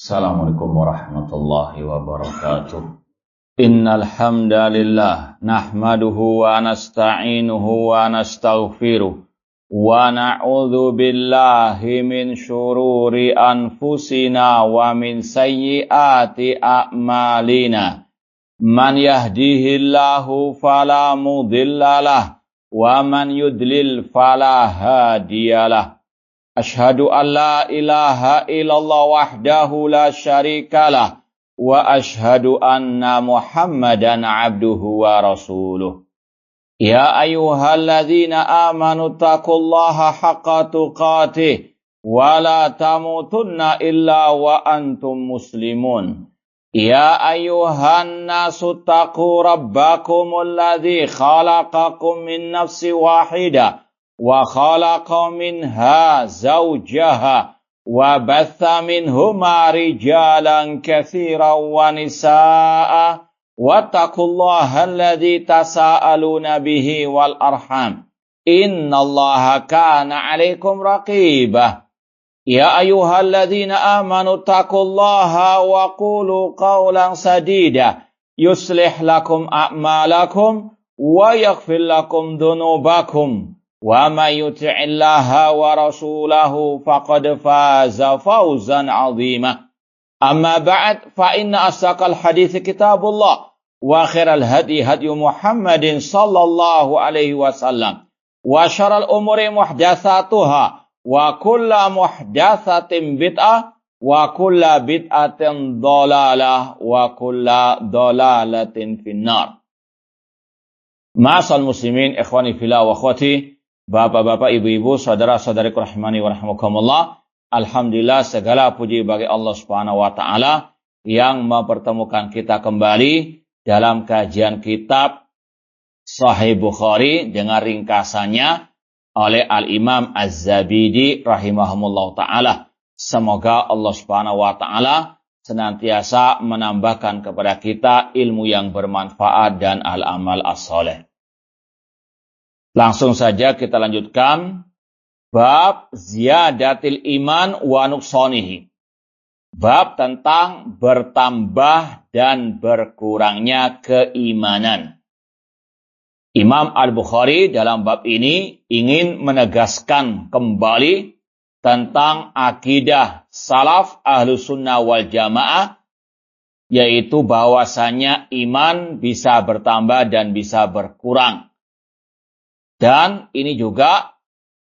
Assalamualaikum warahmatullahi wabarakatuh. Innal hamdalillah nahmaduhu wa nasta'inuhu wa nastaghfiruh wa na'udzu billahi min syururi anfusina wa min sayyiati a'malina. Man yahdihillahu fala mudhillalah wa man yudlil fala hadiyalah. Ashhadu an la ilaha illallah wahdahu la syarikalah wa ashhadu anna Muhammadan abduhu wa rasuluh. Ya ayyuhalladzina amanu taqullaha haqqa tuqatih wa la tamutunna illa wa antum muslimun. Ya ayyuhan nasu taqu rabbakumul ladzi khalaqakum min nafsin wahidah wa khalaqa minha zawjaha wa batha minhuma rijalan katsiran wa nisaa'a wattaqullaha alladzi tasaaluna bihi wal arham innallaha kana 'alaikum raqibah. Ya ayyuhalladzina amanu taqullaha wa qulu qawlan sadida yuslih lakum a'malakum wa yaghfir lakum dhunubakum. Wa may yuti'illaha wa rasulahu faqad faza fawzan 'azima. Amma ba'd fa inna asdaqal hadithi kitabullah wa khairal hadi hadyu Muhammadin sallallahu alaihi wasallam wa syarrul umuri muhdatsatuha wa kullu muhdatsatin bid'ah wa kullu bid'atin dhalalah wa kullu dhalalatin finnar. Ma'asal muslimin ikhwani fillah wa akhwati, Bapak-bapak, ibu-ibu, saudara-saudariku rahimani wa rahimakumullah. Alhamdulillah, segala puji bagi Allah Subhanahu wa taala yang mempertemukan kita kembali dalam kajian kitab Sahih Bukhari dengan ringkasannya oleh Al-Imam Az-Zabidi rahimahumullah taala. Semoga Allah Subhanahu wa taala senantiasa menambahkan kepada kita ilmu yang bermanfaat dan al-amal as-saleh. Langsung saja kita lanjutkan bab ziyadatil iman wa nuqsanihi. Bab tentang bertambah dan berkurangnya keimanan. Imam Al-Bukhari dalam bab ini ingin menegaskan kembali tentang akidah salaf Ahlus Sunnah wal Jamaah, yaitu bahwasanya iman bisa bertambah dan bisa berkurang. Dan ini juga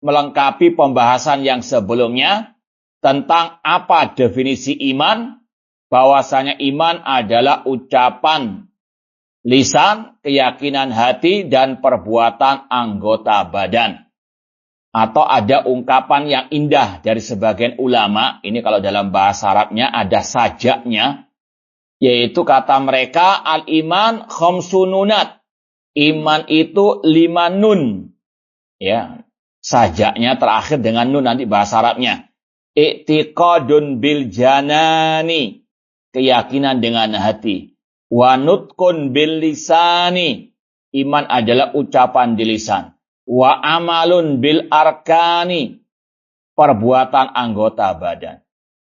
melengkapi pembahasan yang sebelumnya tentang apa definisi iman, bahwasanya iman adalah ucapan lisan, keyakinan hati, dan perbuatan anggota badan. Atau ada ungkapan yang indah dari sebagian ulama, ini kalau dalam bahasa Arabnya ada sajaknya, yaitu kata mereka al-iman khamsununat. Iman itu 5 nun. Ya, sajaknya terakhir dengan nun nanti bahasa Arabnya. I'tiqadun bil janani, keyakinan dengan hati. Wa nutqun bil lisani, iman adalah ucapan di lisan. Wa amalun bil arkani, perbuatan anggota badan.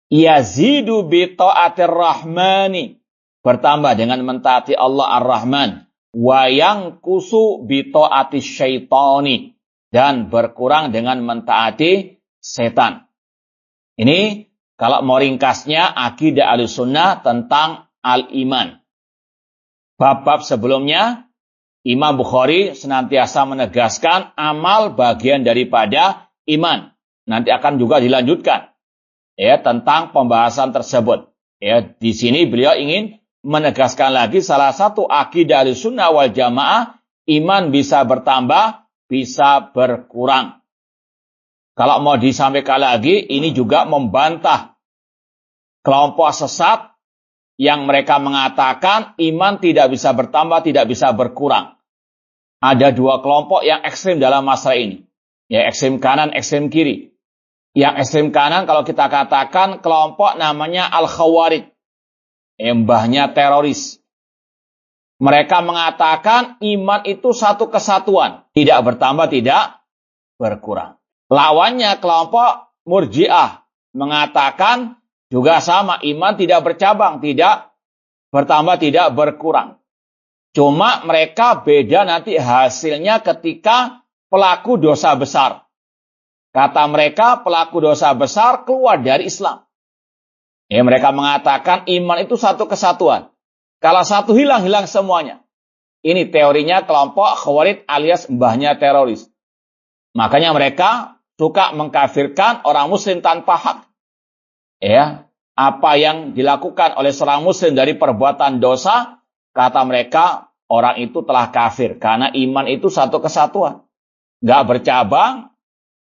Yazidu bi ta'atir rahmani, bertambah dengan mentaati Allah Ar-Rahman. Wa yanqusu bi ta'ati syaitani, dan berkurang dengan mentaati setan. Ini kalau mau ringkasnya akidah Ahlussunnah tentang al-iman. Bab-bab sebelumnya Imam Bukhari senantiasa menegaskan amal bagian daripada iman. Nanti akan juga dilanjutkan ya tentang pembahasan tersebut. Ya, di sini beliau ingin menegaskan lagi salah satu akidah Ahlussunnah wal Jamaah, iman bisa bertambah, bisa berkurang. Kalau mau disampaikan lagi, ini juga membantah kelompok sesat yang mereka mengatakan iman tidak bisa bertambah, tidak bisa berkurang. Ada 2 kelompok yang ekstrim dalam masalah ini. Ya, ekstrim kanan, ekstrim kiri. Yang ekstrim kanan kalau kita katakan kelompok namanya Al-Khawarij. Mbahnya teroris. Mereka mengatakan iman itu satu kesatuan. Tidak bertambah, tidak berkurang. Lawannya kelompok Murji'ah mengatakan juga sama, iman tidak bercabang, tidak bertambah, tidak berkurang. Cuma mereka beda nanti hasilnya ketika pelaku dosa besar. Kata mereka, pelaku dosa besar keluar dari Islam. Ya, mereka mengatakan iman itu satu kesatuan. Kalau satu hilang, hilang semuanya. Ini teorinya kelompok Khawarij alias mbahnya teroris. Makanya mereka suka mengkafirkan orang muslim tanpa hak. Ya, apa yang dilakukan oleh seorang muslim dari perbuatan dosa, kata mereka, orang itu telah kafir. Karena iman itu satu kesatuan. Nggak bercabang.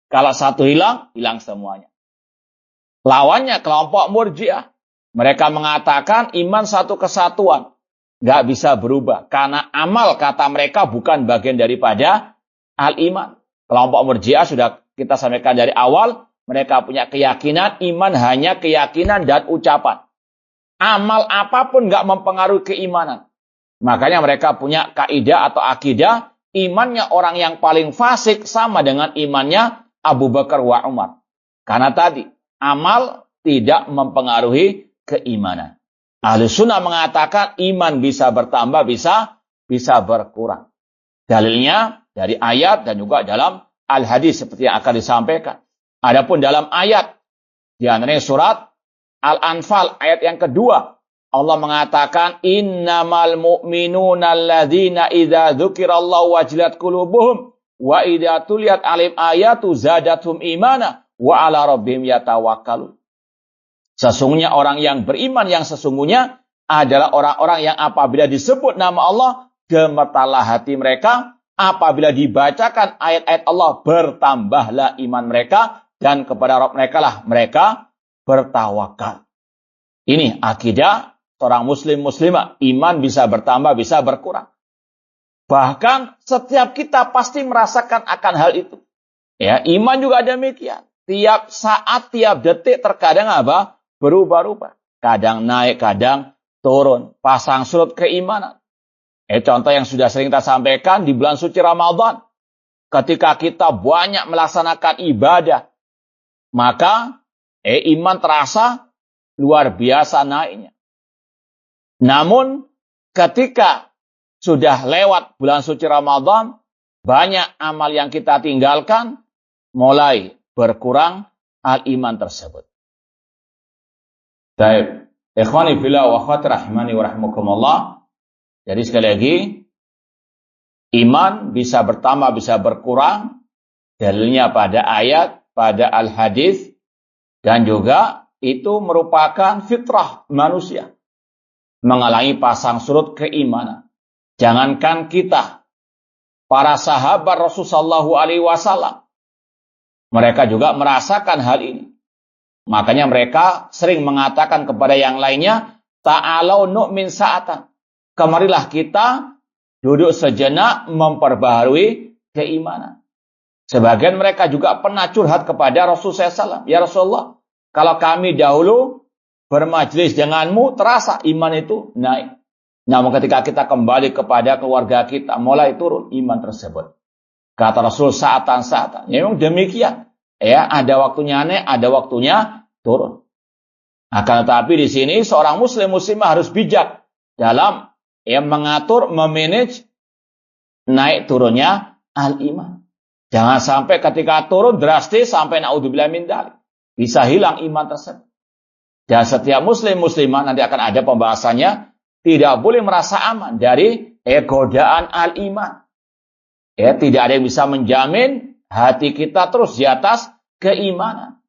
Kalau satu hilang, hilang semuanya. Lawannya kelompok Murji'ah. Mereka mengatakan iman satu kesatuan. Nggak bisa berubah. Karena amal, kata mereka, bukan bagian daripada al-iman. Kelompok Murji'ah sudah kita sampaikan dari awal. Mereka punya keyakinan, iman hanya keyakinan dan ucapan. Amal apapun nggak mempengaruhi keimanan. Makanya mereka punya kaidah atau akidah, imannya orang yang paling fasik sama dengan imannya Abu Bakar wa Umar. Karena tadi, amal tidak mempengaruhi keimanan. Ahli sunnah mengatakan iman bisa bertambah, bisa berkurang. Dalilnya dari ayat dan juga dalam al-hadis seperti yang akan disampaikan. Adapun dalam ayat, di antaranya surat Al-Anfal ayat yang kedua, Allah mengatakan innamal mu'minuna alladzina idza dzukirallahu wajilat qulubuhum wa idza tuliyat alim ayatu zadathum imana wa ala rabbihim yatawakkalun. Sesungguhnya orang yang beriman yang sesungguhnya adalah orang-orang yang apabila disebut nama Allah gemetarlah hati mereka, apabila dibacakan ayat-ayat Allah bertambahlah iman mereka dan kepada Rabb mereka lah mereka bertawakal. Ini akidah seorang muslim muslimah, iman bisa bertambah, bisa berkurang. Bahkan setiap kita pasti merasakan akan hal itu. Ya, iman juga demikian. Tiap saat, tiap detik terkadang apa? Berubah-ubah. Kadang naik, kadang turun. Pasang surut keimanan. Contoh yang sudah sering kita sampaikan di bulan suci Ramadan. Ketika kita banyak melaksanakan ibadah, maka iman terasa luar biasa naiknya. Namun ketika sudah lewat bulan suci Ramadan, banyak amal yang kita tinggalkan mulai berkurang al-iman tersebut. Baik, ikhwani fillah wa akhwati rahimani wa rahimakumullah. Jadi sekali lagi, iman bisa bertambah, bisa berkurang. Dalilnya pada ayat, pada al-hadis, dan juga itu merupakan fitrah manusia. Mengalami pasang surut keimanan. Jangankan kita, para sahabat Rasulullah SAW, mereka juga merasakan hal ini. Makanya mereka sering mengatakan kepada yang lainnya, ta'alau nu'min sa'atan. Kemarilah kita duduk sejenak memperbaharui keimanan. Sebagian mereka juga pernah curhat kepada Rasulullah SAW. Ya Rasulullah, kalau kami dahulu bermajlis denganmu, terasa iman itu naik. Namun ketika kita kembali kepada keluarga kita, mulai turun iman tersebut. Kata Rasul, saatan-saatan. Ya, memang demikian. Ya, ada waktunya naik, ada waktunya turun. Akan tetapi di sini seorang muslim muslimah harus bijak dalam mengatur, memanage naik turunnya al-iman. Jangan sampai ketika turun drastis sampai naudzubillah min dzalik. Bisa hilang iman tersebut. Dan setiap muslim muslimah nanti akan ada pembahasannya, tidak boleh merasa aman dari godaan al-iman. Tidak ada yang bisa menjamin hati kita terus di atas keimanan.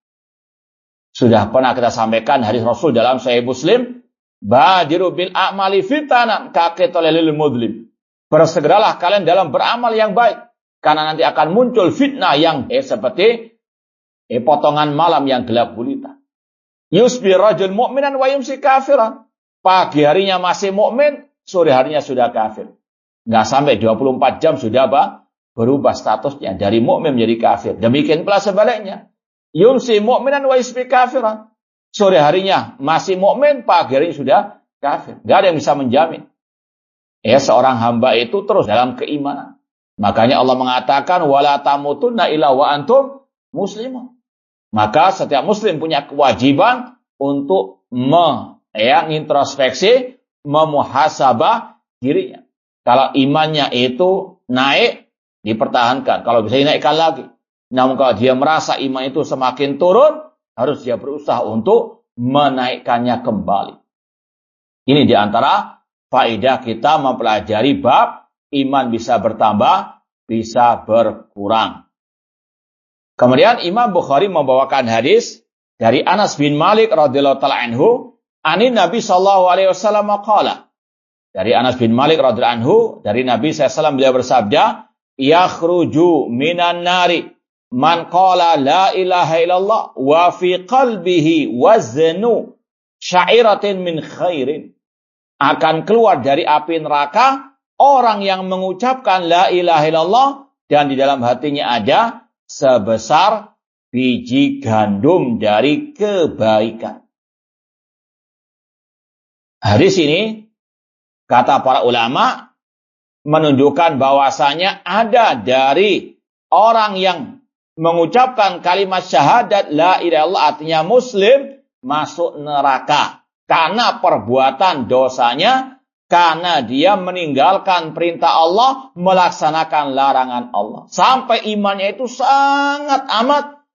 Sudah pernah kita sampaikan hadis Rasul dalam Sahih Muslim, badiru bil a'mali fitanan kaqitalil mudlim. Bersegeralah kalian dalam beramal yang baik, karena nanti akan muncul fitnah yang seperti potongan malam yang gelap gulita. Yusbi rajul mu'minan wa yumsi kafiran. Pagi harinya masih mukmin, sore harinya sudah kafir. Nggak sampai 24 jam sudah berubah statusnya dari mukmin menjadi kafir. Demikian pula sebaliknya. Yumsi mu'minan wa yusbi kafiran. Sore harinya masih mukmin, pagi harinya sudah kafir. Nggak ada yang bisa menjamin. Seorang hamba itu terus dalam keimanan. Makanya Allah mengatakan wala tamutunna illa wa antum muslimun. Maka setiap muslim punya kewajiban untuk mengintrospeksi, memuhasabah dirinya. Kalau imannya itu naik, dipertahankan. Kalau bisa dinaikkan lagi. Namun kalau dia merasa iman itu semakin turun, harus dia berusaha untuk menaikkannya kembali. Ini diantara faedah kita mempelajari bab iman bisa bertambah, bisa berkurang. Kemudian Imam Bukhari membawakan hadis dari Anas bin Malik radhiyallahu ta'ala anhu, ani Nabi sallallahu alaihi wasallam qala. Dari Anas bin Malik radhiyallahu anhu, dari Nabi SAW beliau bersabda, yakhruju minan nari man qala la ilaha illallah wa fi qalbihi waznu sya'iratin min khairin. Akan keluar dari api neraka orang yang mengucapkan la ilaha illallah dan di dalam hatinya ada sebesar biji gandum dari kebaikan. Hadis ini, kata para ulama, menunjukkan bahwasanya ada dari orang yang mengucapkan kalimat syahadat la ilaha illallah artinya muslim masuk neraka karena perbuatan dosanya, karena dia meninggalkan perintah Allah, melaksanakan larangan Allah. Sampai imannya itu sangat amat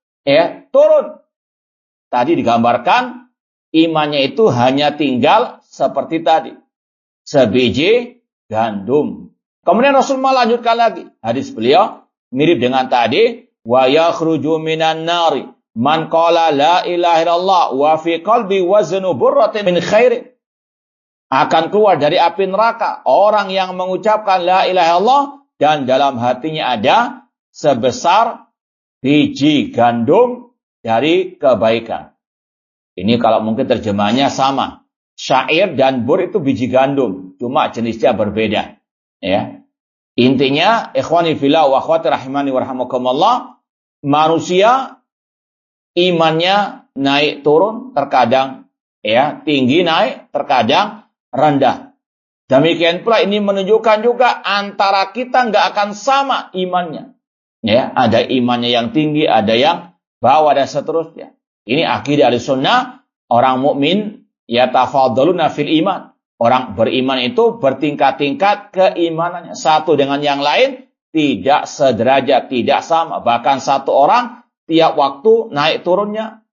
turun. Tadi digambarkan imannya itu hanya tinggal seperti tadi, sebiji gandum. Kemudian Rasul melanjutkan lagi. Hadis beliau mirip dengan tadi. Wa yakhruju minan nari man qala la ilaha illallah wa fi qalbi waznu burratin min khairin. Akan keluar dari api neraka orang yang mengucapkan la ilaha illallah dan dalam hatinya ada sebesar biji gandum dari kebaikan. Ini kalau mungkin terjemahnya sama. Syair dan bur itu biji gandum, cuma jenisnya berbeda. Ya. Intinya, ikhwani fillah wa akhwati rahimani wa rahimakumullah, manusia imannya naik turun, terkadang tinggi naik, terkadang rendah. Demikian pula ini menunjukkan juga antara kita nggak akan sama imannya. Ya, ada imannya yang tinggi, ada yang bawah dan seterusnya. Ini akidah Ahlussunnah, orang mukmin yatafadhaluna fil iman. Orang beriman itu bertingkat-tingkat keimanannya. Satu dengan yang lain tidak sederajat, tidak sama. Bahkan satu orang tiap waktu naik turunnya,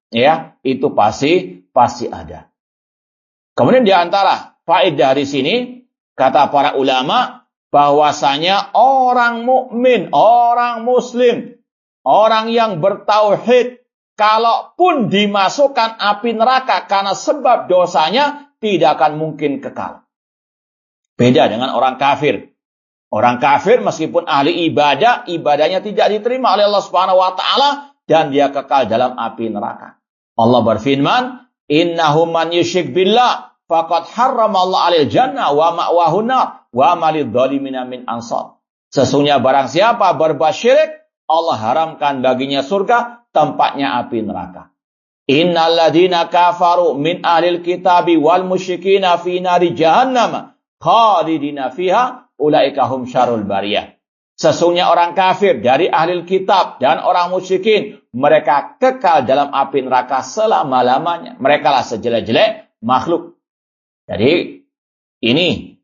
itu pasti ada. Kemudian di antara faedah dari sini, kata para ulama, bahwasanya orang mukmin, orang muslim, orang yang bertauhid, kalaupun dimasukkan api neraka karena sebab dosanya, tidak akan mungkin kekal. Beda dengan orang kafir. Orang kafir meskipun ahli ibadah, ibadahnya tidak diterima oleh Allah Subhanahu wa taala dan dia kekal dalam api neraka. Allah berfirman, "Innahu man yusyrik billah faqad harrama Allah 'alal jannah wa ma'wahu nar wa ma lidh-dhalimina min ansar." Sesungguhnya barang siapa berbuat syirik, Allah haramkan baginya surga, tempatnya api neraka. Innal ladzina kafaru min ahlil kitabi wal musyrikina fi nari jahannam khalidina fiha ulaika hum syarrul bariyah. Sesungguhnya orang kafir dari ahlil kitab dan orang musyrikin, mereka kekal dalam api neraka selama-lamanya. Mereka lah sejelek-jelek makhluk. Jadi ini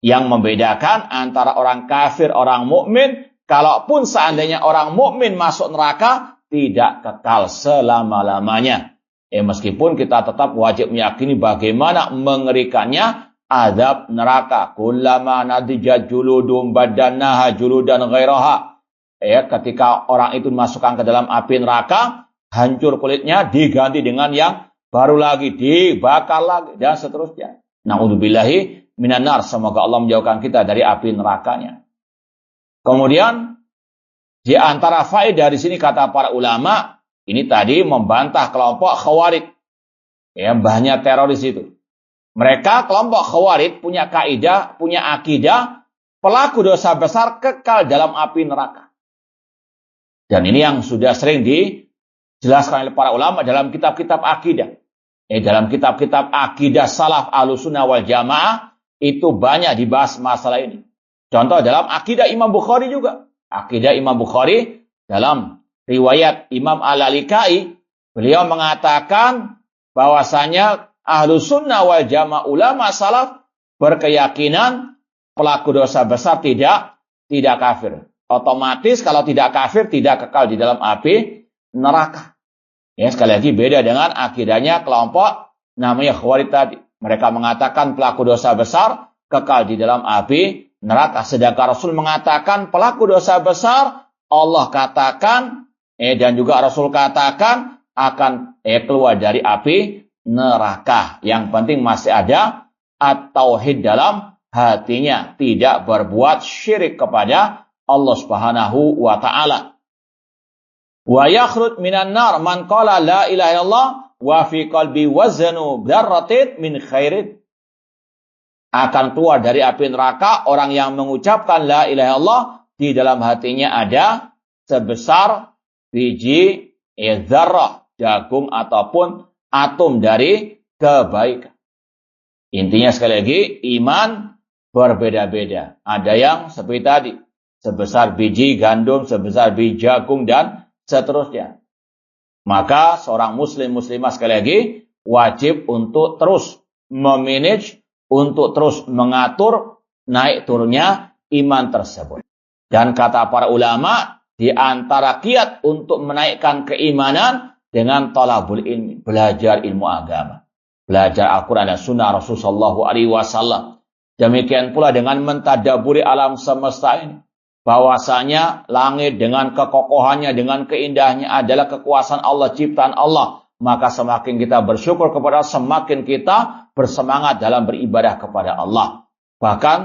yang membedakan antara orang kafir, orang mukmin. Kalaupun seandainya orang mukmin masuk neraka, tidak kekal selama-lamanya. Meskipun kita tetap wajib meyakini bagaimana mengerikannya azab neraka. Kullama nadijat juludum badannaha juludan ghairaha. Ketika orang itu dimasukkan ke dalam api neraka, hancur kulitnya diganti dengan yang baru lagi, dibakar lagi dan seterusnya. Na'udzubillahi minan nar. Semoga Allah menjauhkan kita dari api nerakanya. Kemudian di antara faedah di sini kata para ulama, ini tadi membantah kelompok Khawarij. Banyak teroris itu. Mereka kelompok Khawarij punya kaidah, punya akidah, pelaku dosa besar kekal dalam api neraka. Dan ini yang sudah sering dijelaskan oleh para ulama dalam kitab-kitab akidah. Dalam kitab-kitab akidah salaf Ahlussunnah wal Jamaah itu banyak dibahas masalah ini. Contoh dalam akidah Imam Bukhari juga. Akidah Imam Bukhari dalam riwayat Imam Al-Lalikai, beliau mengatakan bahwasanya Ahlus Sunnah wal Jamaah ulama salaf berkeyakinan pelaku dosa besar tidak kafir. Otomatis kalau tidak kafir tidak kekal di dalam api neraka. Ya, sekali lagi beda dengan akidahnya kelompok namanya Khawarij tadi. Mereka mengatakan pelaku dosa besar kekal di dalam api neraka. Sedangkan Rasul mengatakan pelaku dosa besar Allah katakan dan juga Rasul katakan akan keluar dari api neraka. Yang penting masih ada at-tauhid dalam hatinya, tidak berbuat syirik kepada Allah Subhanahu wa taala. Wa yakhruj minan nar man qala la ilaha illallah wa fi qalbi waznu dzarratin min khairin. Akan keluar dari api neraka orang yang mengucapkan la ilaha illallah, di dalam hatinya ada sebesar biji dzarrah, jagung ataupun atom dari kebaikan. Intinya sekali lagi, iman berbeda-beda. Ada yang seperti tadi, sebesar biji gandum, sebesar biji jagung, dan seterusnya. Maka seorang muslimah sekali lagi wajib untuk terus memanage, untuk terus mengatur naik turunnya iman tersebut. Dan kata para ulama, di antara kiat untuk menaikkan keimanan dengan talabul ilmi, belajar ilmu agama, belajar Al-Quran dan Sunnah Rasulullah SAW. Demikian pula dengan mentadaburi alam semesta ini, bahwasanya langit dengan kekokohannya, dengan keindahannya adalah kekuasaan Allah, ciptaan Allah. Maka semakin kita bersyukur kepada Allah, semakin kita bersemangat dalam beribadah kepada Allah. Bahkan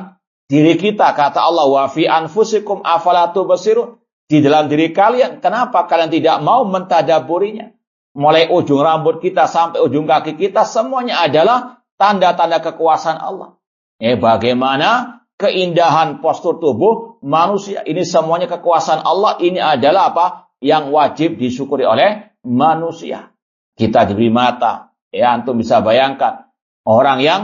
diri kita, kata Allah, wa fi anfusikum afala tubsirun, di dalam diri kalian, kenapa kalian tidak mau mentadaburinya? Mulai ujung rambut kita sampai ujung kaki kita, semuanya adalah tanda-tanda kekuasaan Allah. Bagaimana keindahan postur tubuh manusia, ini semuanya kekuasaan Allah. Ini adalah apa? Yang wajib disyukuri oleh manusia. Kita diberi mata, antum bisa bayangkan orang yang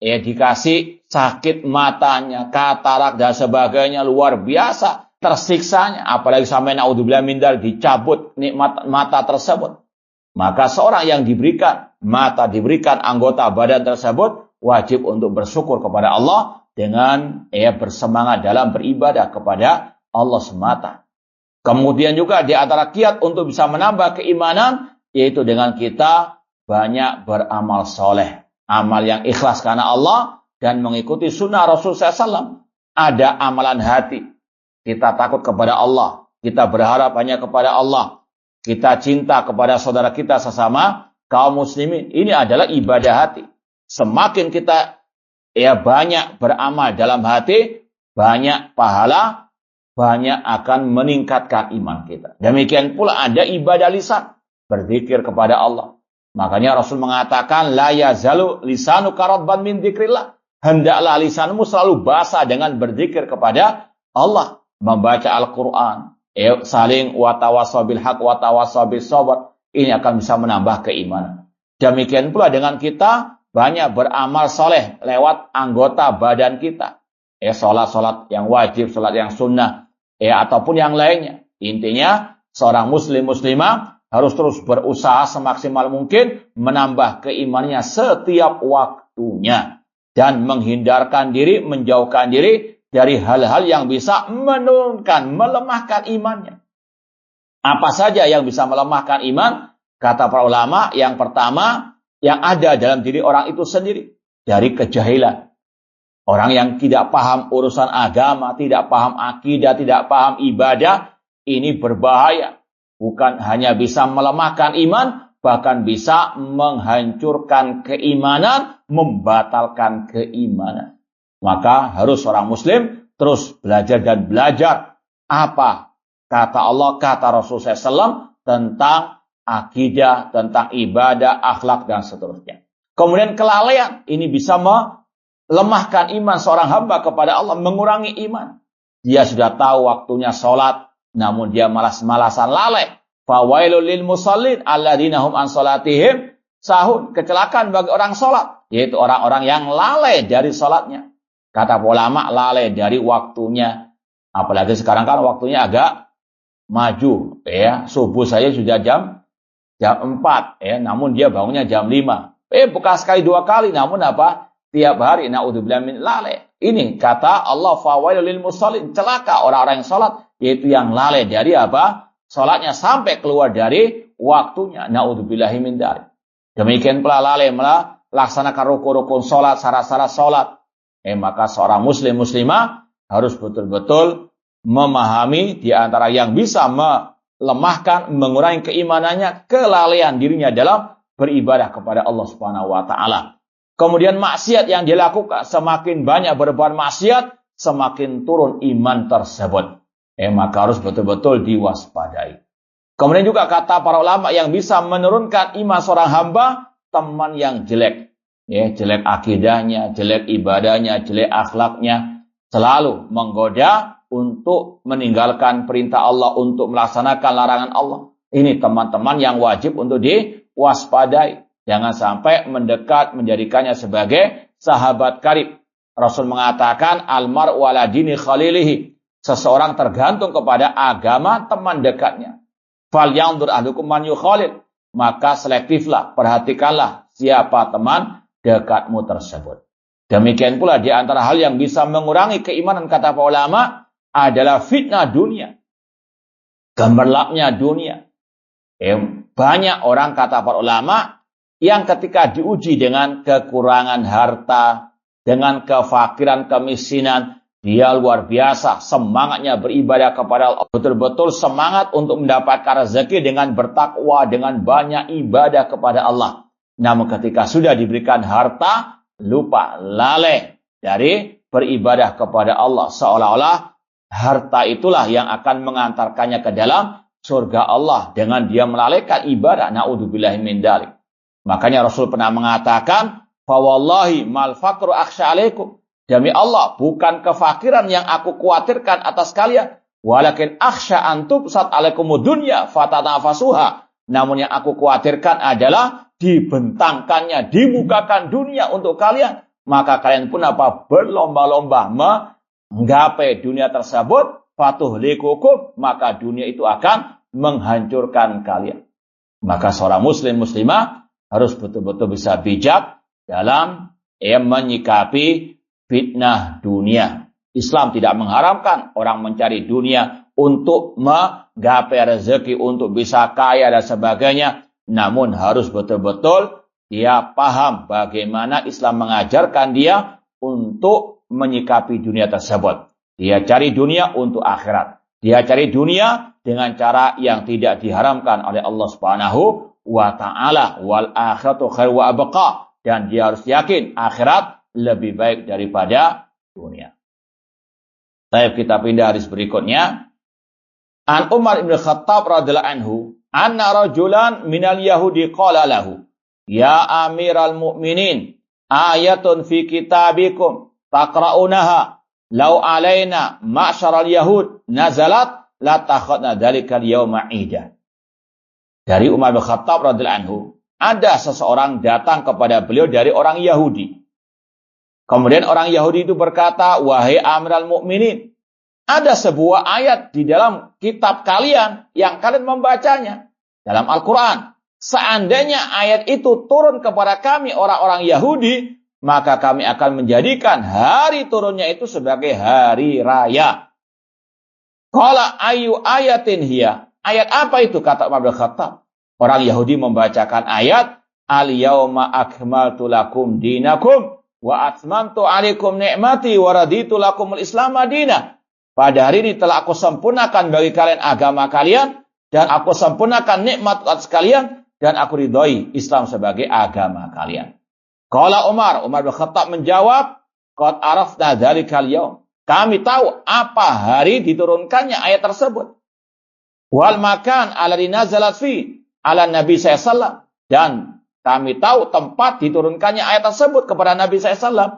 dikasih sakit matanya, katarak dan sebagainya, luar biasa tersiksanya, apalagi sampai naudzubillah min dzalik dicabut nikmat mata tersebut. Maka seorang yang diberikan mata, diberikan anggota badan tersebut, wajib untuk bersyukur kepada Allah dengan bersemangat dalam beribadah kepada Allah semata. Kemudian juga di antara kiat untuk bisa menambah keimanan, yaitu dengan kita banyak beramal soleh. Amal yang ikhlas karena Allah dan mengikuti sunnah Rasulullah SAW. Ada amalan hati. Kita takut kepada Allah. Kita berharap hanya kepada Allah. Kita cinta kepada saudara kita sesama kaum muslimin. Ini adalah ibadah hati. Semakin kita banyak beramal dalam hati, banyak pahala, banyak akan meningkatkan iman kita. Demikian pula ada ibadah lisan, berzikir kepada Allah. Makanya Rasul mengatakan, la yazalu lisanu karadban min dzikrillah. Hendaklah lisanmu selalu basah dengan berzikir kepada Allah, membaca Al-Quran, saling watawassaw bil haq watawassaw bis sabr. Ini akan bisa menambah keimanan. Demikian pula dengan kita banyak beramal soleh lewat anggota badan kita. Sholat yang wajib, sholat yang sunnah, ataupun yang lainnya. Intinya seorang muslimah harus terus berusaha semaksimal mungkin menambah keimanannya setiap waktunya. Dan menghindarkan diri, menjauhkan diri dari hal-hal yang bisa menurunkan, melemahkan imannya. Apa saja yang bisa melemahkan iman? Kata para ulama, yang pertama, yang ada dalam diri orang itu sendiri. Dari kejahilan. Orang yang tidak paham urusan agama, tidak paham akidah, tidak paham ibadah, ini berbahaya. Bukan hanya bisa melemahkan iman, bahkan bisa menghancurkan keimanan, membatalkan keimanan. Maka harus seorang muslim terus belajar dan belajar apa kata Allah, kata Rasulullah SAW tentang akidah, tentang ibadah, akhlak, dan seterusnya. Kemudian kelalaian, ini bisa melemahkan iman seorang hamba kepada Allah, mengurangi iman. Dia sudah tahu waktunya sholat, namun dia malas-malasan lalai. Fawailul lil musallin alladzina hum an sholatihim sahun. Kecelakaan bagi orang sholat, yaitu orang-orang yang lalai dari sholatnya. Kata ulama, lalai dari waktunya. Apalagi sekarang kan waktunya agak maju. Subuh saya sudah jam jam 4, ya, namun dia bangunnya jam 5. Bukan sekali 2 kali, namun apa? Tiap hari. Na'udzubillah min lalai. Ini kata Allah, fawailul lil musallin, celaka orang-orang yang salat, yaitu yang lalai dari apa? Salatnya sampai keluar dari waktunya. Na'udzubillahi min dzalik. Demikian pula lalai melaksanakan rukun-rukun salat, syarat-syarat salat. Maka seorang muslim muslimah harus betul-betul memahami di antara yang bisa melemahkan, mengurangi keimanannya, kelalaian dirinya dalam beribadah kepada Allah Subhanahu wa taala. Kemudian maksiat yang dilakukan, semakin banyak berbuat maksiat, semakin turun iman tersebut. Maka harus betul-betul diwaspadai. Kemudian juga kata para ulama yang bisa menurunkan iman seorang hamba, teman yang jelek. Jelek akidahnya, jelek ibadahnya, jelek akhlaknya, selalu menggoda untuk meninggalkan perintah Allah, untuk melaksanakan larangan Allah. Ini teman-teman yang wajib untuk diwaspadai. Jangan sampai mendekat, menjadikannya sebagai sahabat karib. Rasul mengatakan, almar'u ala dini khalilihi. Seseorang tergantung kepada agama teman dekatnya. Fal yandur ahlukum man yukhalil. Maka selektiflah, perhatikanlah siapa teman dekatmu tersebut. Demikian pula di antara hal yang bisa mengurangi keimanan, kata para ulama, adalah fitnah dunia. Gemerlapnya dunia. Banyak orang, kata para ulama, yang ketika diuji dengan kekurangan harta, dengan kefakiran, kemiskinan, dia luar biasa semangatnya beribadah kepada Allah. Betul-betul semangat untuk mendapatkan rezeki dengan bertakwa, dengan banyak ibadah kepada Allah. Namun ketika sudah diberikan harta, lupa, lalai dari beribadah kepada Allah. Seolah-olah harta itulah yang akan mengantarkannya ke dalam surga Allah dengan dia melalaikan ibadah. Na'udzubillahi min dzalik. Makanya Rasul pernah mengatakan, fa wallahi mal faqru akhsha alaikum. Demi Allah, bukan kefakiran yang aku khawatirkan atas kalian, walakin akhsha an tubsat alaikumud dunya fatanafasuha. Namun yang aku khawatirkan adalah dibentangkannya, dibukakan dunia untuk kalian, maka kalian pun apa? Berlomba-lomba menggapai dunia tersebut, fatuhlikukum, maka dunia itu akan menghancurkan kalian. Maka seorang muslim muslimah harus betul-betul bisa bijak dalam menyikapi fitnah dunia. Islam tidak mengharamkan orang mencari dunia untuk menggapai rezeki, untuk bisa kaya dan sebagainya. Namun harus betul-betul dia paham bagaimana Islam mengajarkan dia untuk menyikapi dunia tersebut. Dia cari dunia untuk akhirat. Dia cari dunia dengan cara yang tidak diharamkan oleh Allah Subhanahu wa ta'ala. Wal akhiratu khair wa abqa. Dan dia harus yakin akhirat lebih baik daripada dunia. Baik, kita pindah hadis berikutnya. An Umar ibn Khattab radhiyallahu anhu, anna rajulan minal yahudi qala lahu, ya amiral mu'minin, ayatun fi kitabikum taqra'unaha, law alaina ma'syaral yahud nazalat la takhadna dhalikal yawma ida. Dari Umar bin Khattab radhiyallahu anhu, ada seseorang datang kepada beliau dari orang Yahudi. Kemudian orang Yahudi itu berkata, wahai amiral mu'minin, ada sebuah ayat di dalam kitab kalian yang kalian membacanya dalam Al-Quran. Seandainya ayat itu turun kepada kami orang-orang Yahudi, maka kami akan menjadikan hari turunnya itu sebagai hari raya. Qala ayu ayatin hiya. Ayat apa itu, kata Umar bin Khattab? Orang Yahudi membacakan ayat, al-yawma akmaltu lakum dinakum wa atmamtu alaikum ni'mati wa raditu lakumul islam madinah. Pada hari ini telah aku sempurnakan bagi kalian agama kalian, dan aku sempurnakan nikmat atas kalian, dan aku ridhoi Islam sebagai agama kalian. Qala Umar bin Khattab menjawab, qad arafna dzalikal yaum. Kami tahu apa hari diturunkannya ayat tersebut. Wal makan alladzi nazalat fi ala Nabi sallallahu alaihi wasallam, dan kami tahu tempat diturunkannya ayat tersebut kepada Nabi sallallahu alaihi wasallam.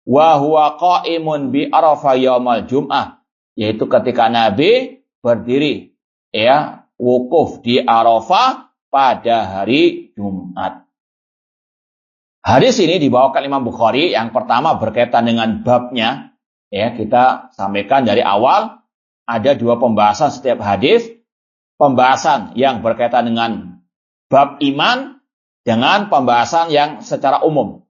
Wa huwa qa'imun bi Arafah yaumal jum'ah, yaitu ketika Nabi berdiri wukuf di Arafah pada hari Jumat. Hadis ini dibawakan Imam Bukhari. Yang pertama berkaitan dengan babnya. Kita sampaikan dari awal ada dua pembahasan setiap hadis. Pembahasan yang berkaitan dengan bab iman dengan pembahasan yang secara umum.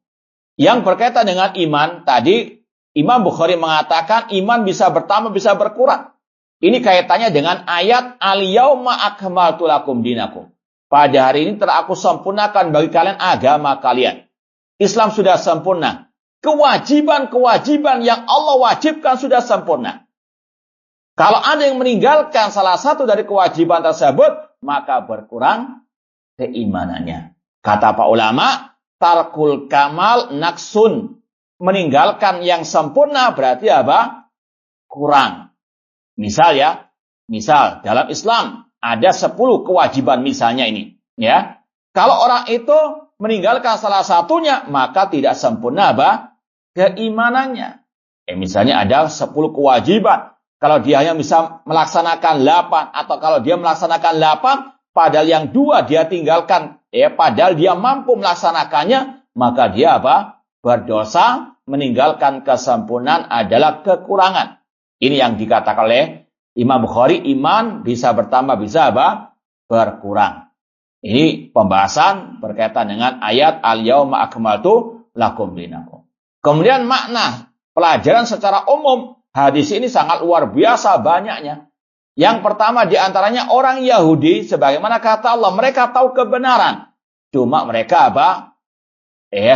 Yang berkaitan dengan iman, tadi Imam Bukhari mengatakan iman bisa bertambah, bisa berkurang. Ini kaitannya dengan ayat al-yauma akmaltu lakum dinakum. Pada hari ini telah aku sempurnakan bagi kalian agama kalian. Islam sudah sempurna. Kewajiban-kewajiban yang Allah wajibkan sudah sempurna. Kalau ada yang meninggalkan salah satu dari kewajiban tersebut, maka berkurang keimanannya. Kata para ulama, tarkul kamal naksun. Meninggalkan yang sempurna berarti apa? Kurang. Misal dalam Islam ada 10 kewajiban misalnya ini. Ya, kalau orang itu meninggalkan salah satunya, maka tidak sempurna apa? Keimanannya. Misalnya ada 10 kewajiban. Kalau dia hanya bisa melaksanakan 8, atau kalau dia melaksanakan 8, padahal yang 2 dia tinggalkan, padahal dia mampu melaksanakannya, maka dia apa? Berdosa. Meninggalkan kesempurnaan adalah kekurangan. Ini yang dikatakan oleh Imam Bukhari, iman bisa bertambah, bisa apa? Berkurang. Ini pembahasan berkaitan dengan ayat al-yauma akmaltu lakum dinakum. Kemudian makna pelajaran secara umum, hadis ini sangat luar biasa banyaknya. Yang pertama diantaranya orang Yahudi, sebagaimana kata Allah, mereka tahu kebenaran. Cuma mereka apa?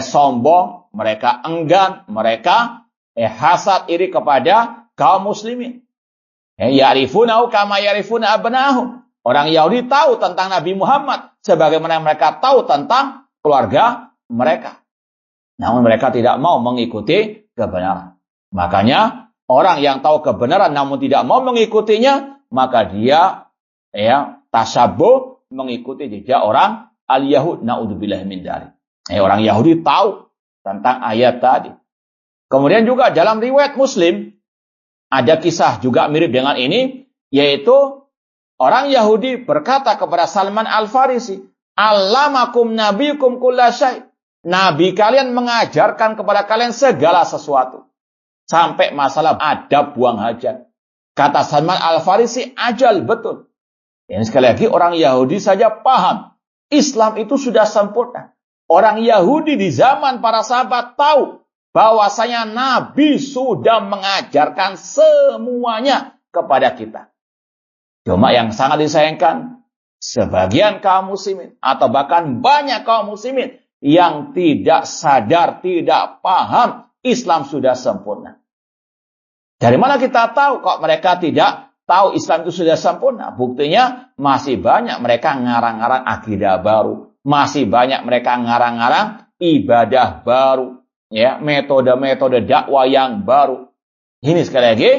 Sombong, mereka enggan, mereka hasad iri kepada kaum muslimin. Ya'rifunahu kama ya'rifuna abnahum. Orang Yahudi tahu tentang Nabi Muhammad sebagaimana mereka tahu tentang keluarga mereka. Namun mereka tidak mau mengikuti kebenaran. Makanya orang yang tahu kebenaran namun tidak mau mengikutinya, maka dia tasabbuh mengikuti jejak orang al-Yahud, naudzubillahi min dzalik. Orang Yahudi tahu tentang ayat tadi. Kemudian juga dalam riwayat Muslim ada kisah juga mirip dengan ini, yaitu orang Yahudi berkata kepada Salman Al-Farisi, "Allamakum nabiyukum kulla syai." Nabi kalian mengajarkan kepada kalian segala sesuatu. Sampai masalah adab buang hajat. Kata Salman Al-Farisi, ajal betul. Yang sekali lagi orang Yahudi saja paham. Islam itu sudah sempurna. Orang Yahudi di zaman para sahabat tahu bahwasanya Nabi sudah mengajarkan semuanya kepada kita. Cuma yang sangat disayangkan, sebagian kaum muslimin atau bahkan banyak kaum muslimin yang tidak sadar, tidak paham Islam sudah sempurna. Dari mana kita tahu kok mereka tidak tahu Islam itu sudah sempurna? Buktinya masih banyak mereka ngarang-ngarang akidah baru. Masih banyak mereka ngarang-ngarang ibadah baru. Metode-metode dakwah yang baru. Ini sekali lagi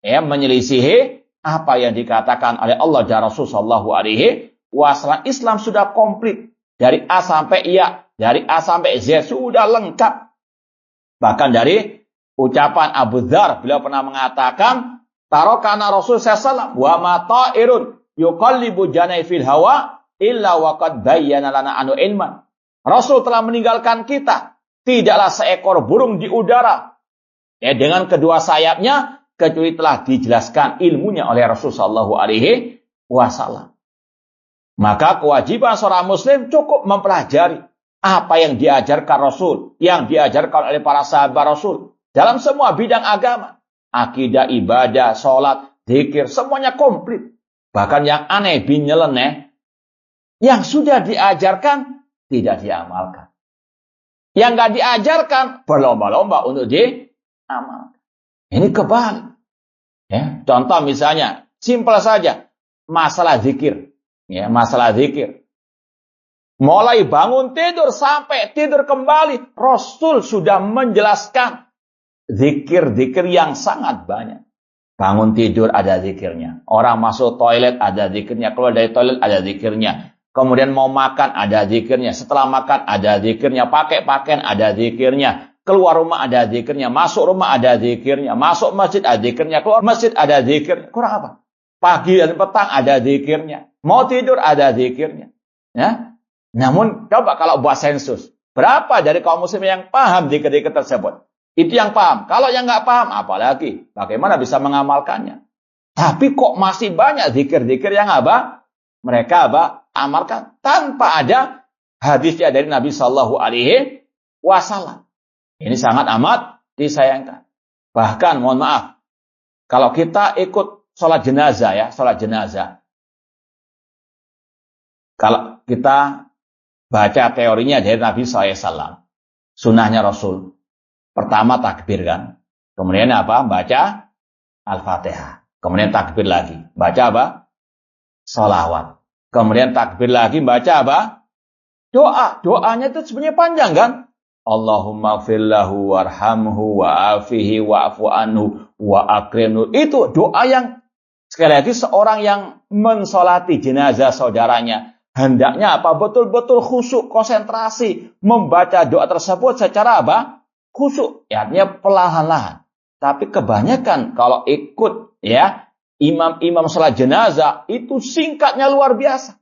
menyelisihi apa yang dikatakan oleh Allah dan Rasul sallallahu alaihi wasallam. Islam sudah komplit. Dari A sampai Ya, dari A sampai Z sudah lengkap. Bahkan dari ucapan Abu Dzar, beliau pernah mengatakan, tarokana Rasul sallallahu wa ma ta'irun yuqallibu janai fil hawa illa waqad bayyana lana anu ilman. Rasul telah meninggalkan kita, tidaklah seekor burung di udara dengan kedua sayapnya kecuali telah dijelaskan ilmunya oleh Rasul sallallahu alaihi wasallam. Maka kewajiban seorang muslim cukup mempelajari apa yang diajarkan Rasul, yang diajarkan oleh para sahabat Rasul dalam semua bidang agama. Akidah, ibadah, sholat, zikir, semuanya komplit. Bahkan yang aneh, nyeleneh, yang sudah diajarkan tidak diamalkan. Yang nggak diajarkan berlomba-lomba untuk diamalkan. Ini kebalik. Contoh misalnya, simpel saja, masalah zikir. Masalah zikir. Mulai bangun tidur sampai tidur kembali, Rasul sudah menjelaskan zikir-zikir yang sangat banyak. Bangun tidur ada zikirnya. Orang masuk toilet ada zikirnya. Keluar dari toilet ada zikirnya. Kemudian mau makan ada zikirnya. Setelah makan ada zikirnya. Pakai pakaian ada zikirnya. Keluar rumah ada zikirnya. Masuk rumah ada zikirnya. Masuk masjid ada zikirnya. Keluar masjid ada zikirnya. Kurang apa? Pagi dan petang ada zikirnya. Mau tidur ada zikirnya. Namun coba kalau buat sensus. Berapa dari kaum muslim yang paham zikir-zikir tersebut? Itu yang paham. Kalau yang nggak paham, apalagi bagaimana bisa mengamalkannya? Tapi kok masih banyak zikir-zikir yang apa? mereka amalkan tanpa ada hadisnya dari Nabi Shallallahu Alaihi Wasallam. Ini sangat amat disayangkan. Bahkan mohon maaf, kalau kita ikut sholat jenazah, kalau kita baca teorinya dari Nabi SAW, sunnahnya Rasul, pertama takbir kan, kemudian baca Al-Fatihah, kemudian takbir lagi, baca sholawat, kemudian takbir lagi, baca doanya itu sebenarnya panjang kan, Allahumma gfirlahu warhamhu wa'afihi wa'afu anhu wa'akrimhu. Itu doa yang sekali lagi seorang yang mensolati jenazah saudaranya hendaknya betul-betul khusyuk, konsentrasi membaca doa tersebut secara khusyuk, artinya perlahan-lahan. Tapi kebanyakan kalau ikut imam-imam salat jenazah itu singkatnya luar biasa.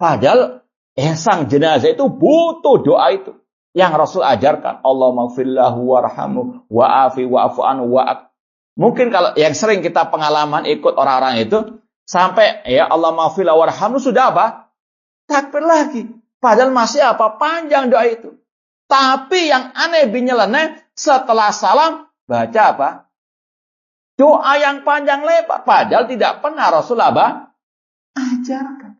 Padahal sang jenazah itu butuh doa itu yang Rasul ajarkan, Allahumma gfirlahu warhamhu wa'afi wa'afu anhu wa'ak. Mungkin kalau yang sering kita pengalaman ikut orang-orang itu sampai Allahumma gfirlahu warhamhu sudah takbir lagi. Padahal masih panjang doa itu. Tapi yang aneh binyeleneh setelah salam baca doa yang panjang lebar. Padahal tidak pernah Rasul ajarkan.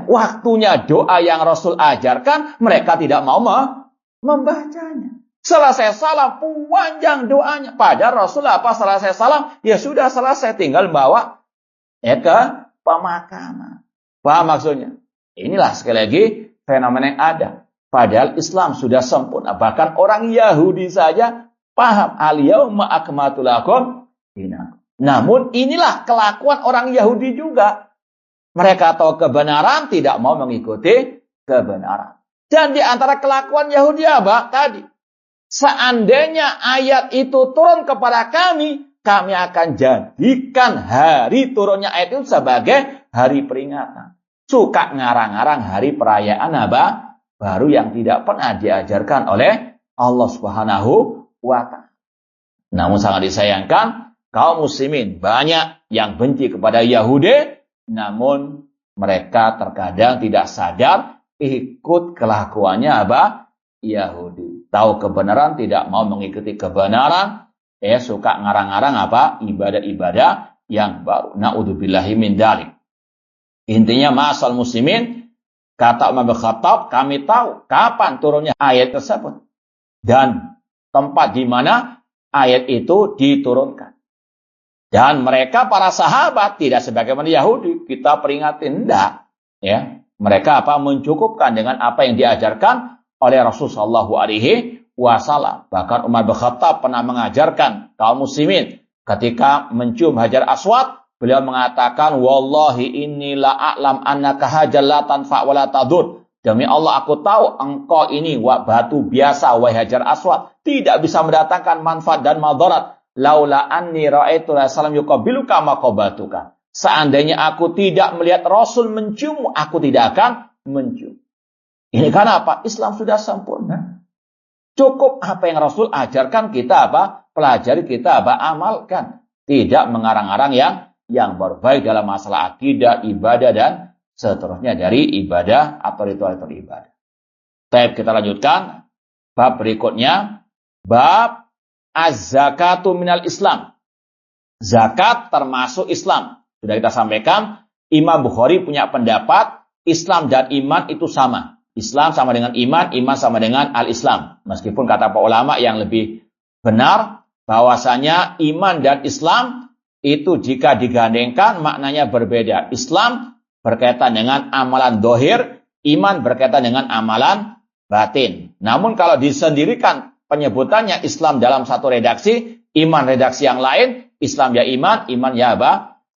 Waktunya doa yang Rasul ajarkan, mereka tidak mau membacanya. Selesai salam, panjang doanya. Padahal Rasul selesai salam, ya sudah selesai, tinggal bawa ke pemakaman. Paham maksudnya? Inilah sekali lagi fenomena yang ada. Padahal Islam sudah sempurna. Bahkan orang Yahudi saja paham. Al-yauma akmaltu lakum dinakum. Namun inilah kelakuan orang Yahudi juga. Mereka tahu kebenaran, tidak mau mengikuti kebenaran. Dan di antara kelakuan Yahudi tadi? Seandainya ayat itu turun kepada kami akan jadikan hari turunnya ayat itu sebagai hari peringatan. Suka ngarang-ngarang hari perayaan baru yang tidak pernah diajarkan oleh Allah Subhanahu wa Ta'ala. Namun sangat disayangkan, kaum muslimin banyak yang benci kepada Yahudi. Namun mereka terkadang tidak sadar ikut kelakuannya Yahudi. Tahu kebenaran, tidak mau mengikuti kebenaran. Suka ngarang-ngarang ibadah-ibadah yang baru. Na'udzubillahi min dzalik. Intinya ma'asal muslimin, kata Umar bin Khattab, kami tahu kapan turunnya ayat tersebut dan tempat di mana ayat itu diturunkan. Dan mereka para sahabat tidak sebagaimana Yahudi, kita peringatin enggak. Mereka mencukupkan dengan apa yang diajarkan oleh Rasulullah Shallallahu Alaihi Wasallam. Bahkan Umar bin Khattab pernah mengajarkan kaum muslimin ketika mencium Hajar Aswad, beliau mengatakan, wallahi inni la a'lam annaka hajar la tanfa wa la tadur. Demi Allah aku tahu engkau ini batu biasa wahai Hajar Aswad, tidak bisa mendatangkan manfaat dan madarat. Laula anni ra'aitu Rasulullah yuqabiluka ma qabatuka. Seandainya aku tidak melihat Rasul menciummu, aku tidak akan mencium. Ini kan Islam sudah sempurna. Cukup apa yang Rasul ajarkan kita pelajari, kita amalkan. Tidak mengarang-arang yang baru, baik dalam masalah akidah, ibadah dan seterusnya dari ibadah atau ritual-ritual ibadah. Baik, kita lanjutkan bab berikutnya, bab az-zakatu minal Islam. Zakat termasuk Islam. Sudah kita sampaikan, Imam Bukhari punya pendapat Islam dan iman itu sama. Islam sama dengan iman, iman sama dengan al-Islam. Meskipun kata para ulama yang lebih benar bahwasanya iman dan Islam itu jika digandengkan maknanya berbeda. Islam berkaitan dengan amalan dohir, iman berkaitan dengan amalan batin. Namun kalau disendirikan penyebutannya Islam dalam satu redaksi, iman redaksi yang lain, Islam ya iman, iman ya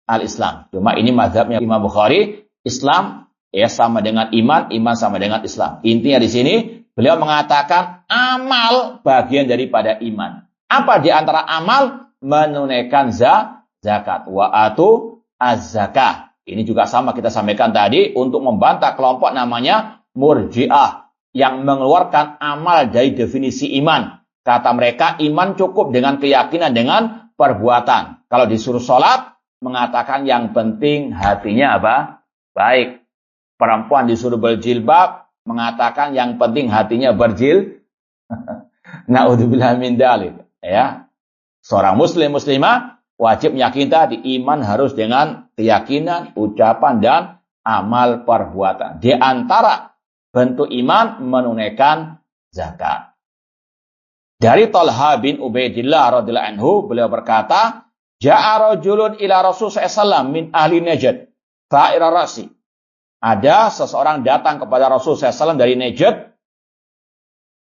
al-Islam. Cuma ini mazhabnya Imam Bukhari, Islam sama dengan iman, iman sama dengan Islam. Intinya di sini beliau mengatakan amal bagian daripada iman. Apa di antara amal? Menunaikan zakat. Wa atu az-zakah. Ini juga sama kita sampaikan tadi untuk membantah kelompok namanya Murji'ah yang mengeluarkan amal dari definisi iman. Kata mereka iman cukup dengan keyakinan dengan perbuatan. Kalau disuruh sholat, mengatakan yang penting hatinya Baik, perempuan disuruh berjilbab, mengatakan yang penting hatinya Na'udzubillah min dzalik. Ya. Seorang muslim muslimah wajib meyakini tadi iman harus dengan keyakinan, ucapan dan amal perbuatan. Di antara bentuk iman menunaikan zakat. Dari Talha bin Ubaidillah radhiyallahu anhu beliau berkata, "Ja'a rajulun ila Rasul sallallahu min ahli Najd, fa'ira ra'si." Ada seseorang datang kepada Rasul sallallahu dari Najd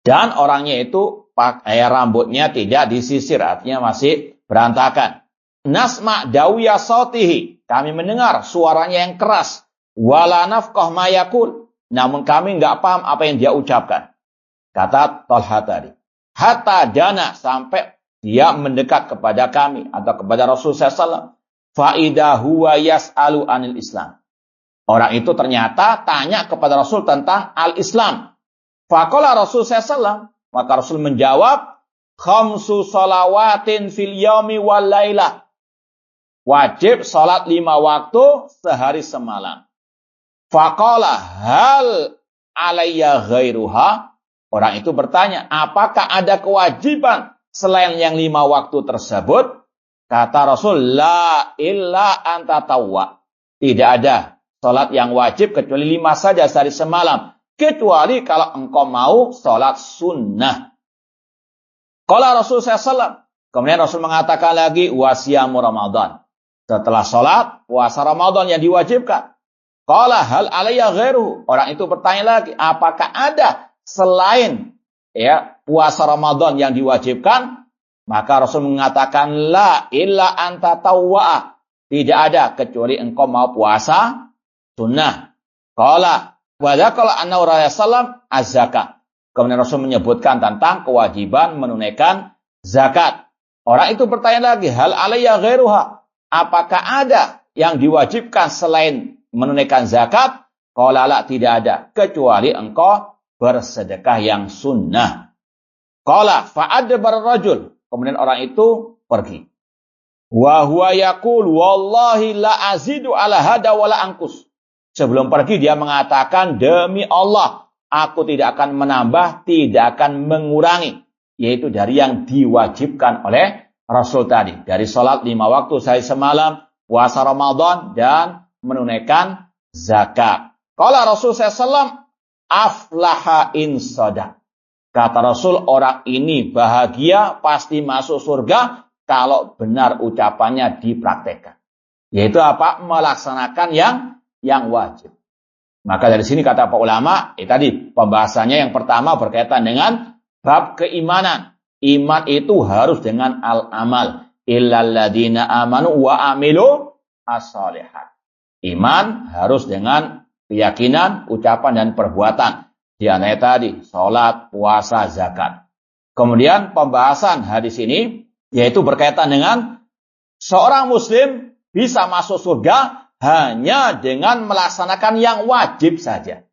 dan orangnya itu pakai rambutnya tidak disisir, artinya masih berantakan. Nasma dawiya sautihi, kami mendengar suaranya yang keras. Wala nafqah ma yaqul, namun kami enggak paham apa yang dia ucapkan. Kata Talha tadi. Hatta dana, sampai dia mendekat kepada kami atau kepada Rasul sallallahu. Fa idza huwa yas'alu anil Islam. Orang itu ternyata tanya kepada Rasul tentang al-Islam. Faqala Rasul sallallahu, maka Rasul menjawab, khamsu salawatin fil yaumi wal lailah. Wajib salat 5 waktu sehari semalam. Faqala hal alayya ghairuha. Orang itu bertanya, apakah ada kewajiban selain yang 5 waktu tersebut? Kata Rasul, la illa anta tawwa. Tidak ada salat yang wajib kecuali 5 saja sehari semalam. Kecuali kalau engkau mau salat sunnah. Qala Rasul sallallahu. Kemudian Rasul mengatakan lagi, wasiyamu Ramadan. Setelah salat, puasa Ramadan yang diwajibkan. Qala hal alayya ghairuhu. Orang itu bertanya lagi, apakah ada selain puasa Ramadan yang diwajibkan? Maka Rasul mengatakan, la illa anta tawwa. Tidak ada kecuali engkau mau puasa sunnah. Qala wa dzakara anna Rasulullah az-zakat. Kemudian Rasul menyebutkan tentang kewajiban menunaikan zakat. Orang itu bertanya lagi, hal alayya ghairuha. Apakah ada yang diwajibkan selain menunaikan zakat? Qala la, tidak ada kecuali engkau bersedekah yang sunnah. Qala fa'adbar rajul. Kemudian orang itu pergi. Wa huwa yaqul wallahi la azidu ala hada wala anqus. Sebelum pergi dia mengatakan, demi Allah, aku tidak akan menambah, tidak akan mengurangi. Yaitu dari yang diwajibkan oleh Rasul tadi. Dari sholat 5 waktu sehari semalam, puasa Ramadan, dan menunaikan zakat. Qala Rasul sallallahu aflaha in sadaq. Kata Rasul, orang ini bahagia, pasti masuk surga kalau benar ucapannya dipraktekkan. Yaitu apa? Melaksanakan yang wajib. Maka dari sini kata para ulama, tadi pembahasannya yang pertama berkaitan dengan bab keimanan. Iman itu harus dengan al-amal. Illal ladzina amanu wa amilu as-shalihat. Iman harus dengan keyakinan, ucapan dan perbuatan. Di antaranya tadi, salat, puasa, zakat. Kemudian pembahasan hadis ini yaitu berkaitan dengan seorang muslim bisa masuk surga hanya dengan melaksanakan yang wajib saja.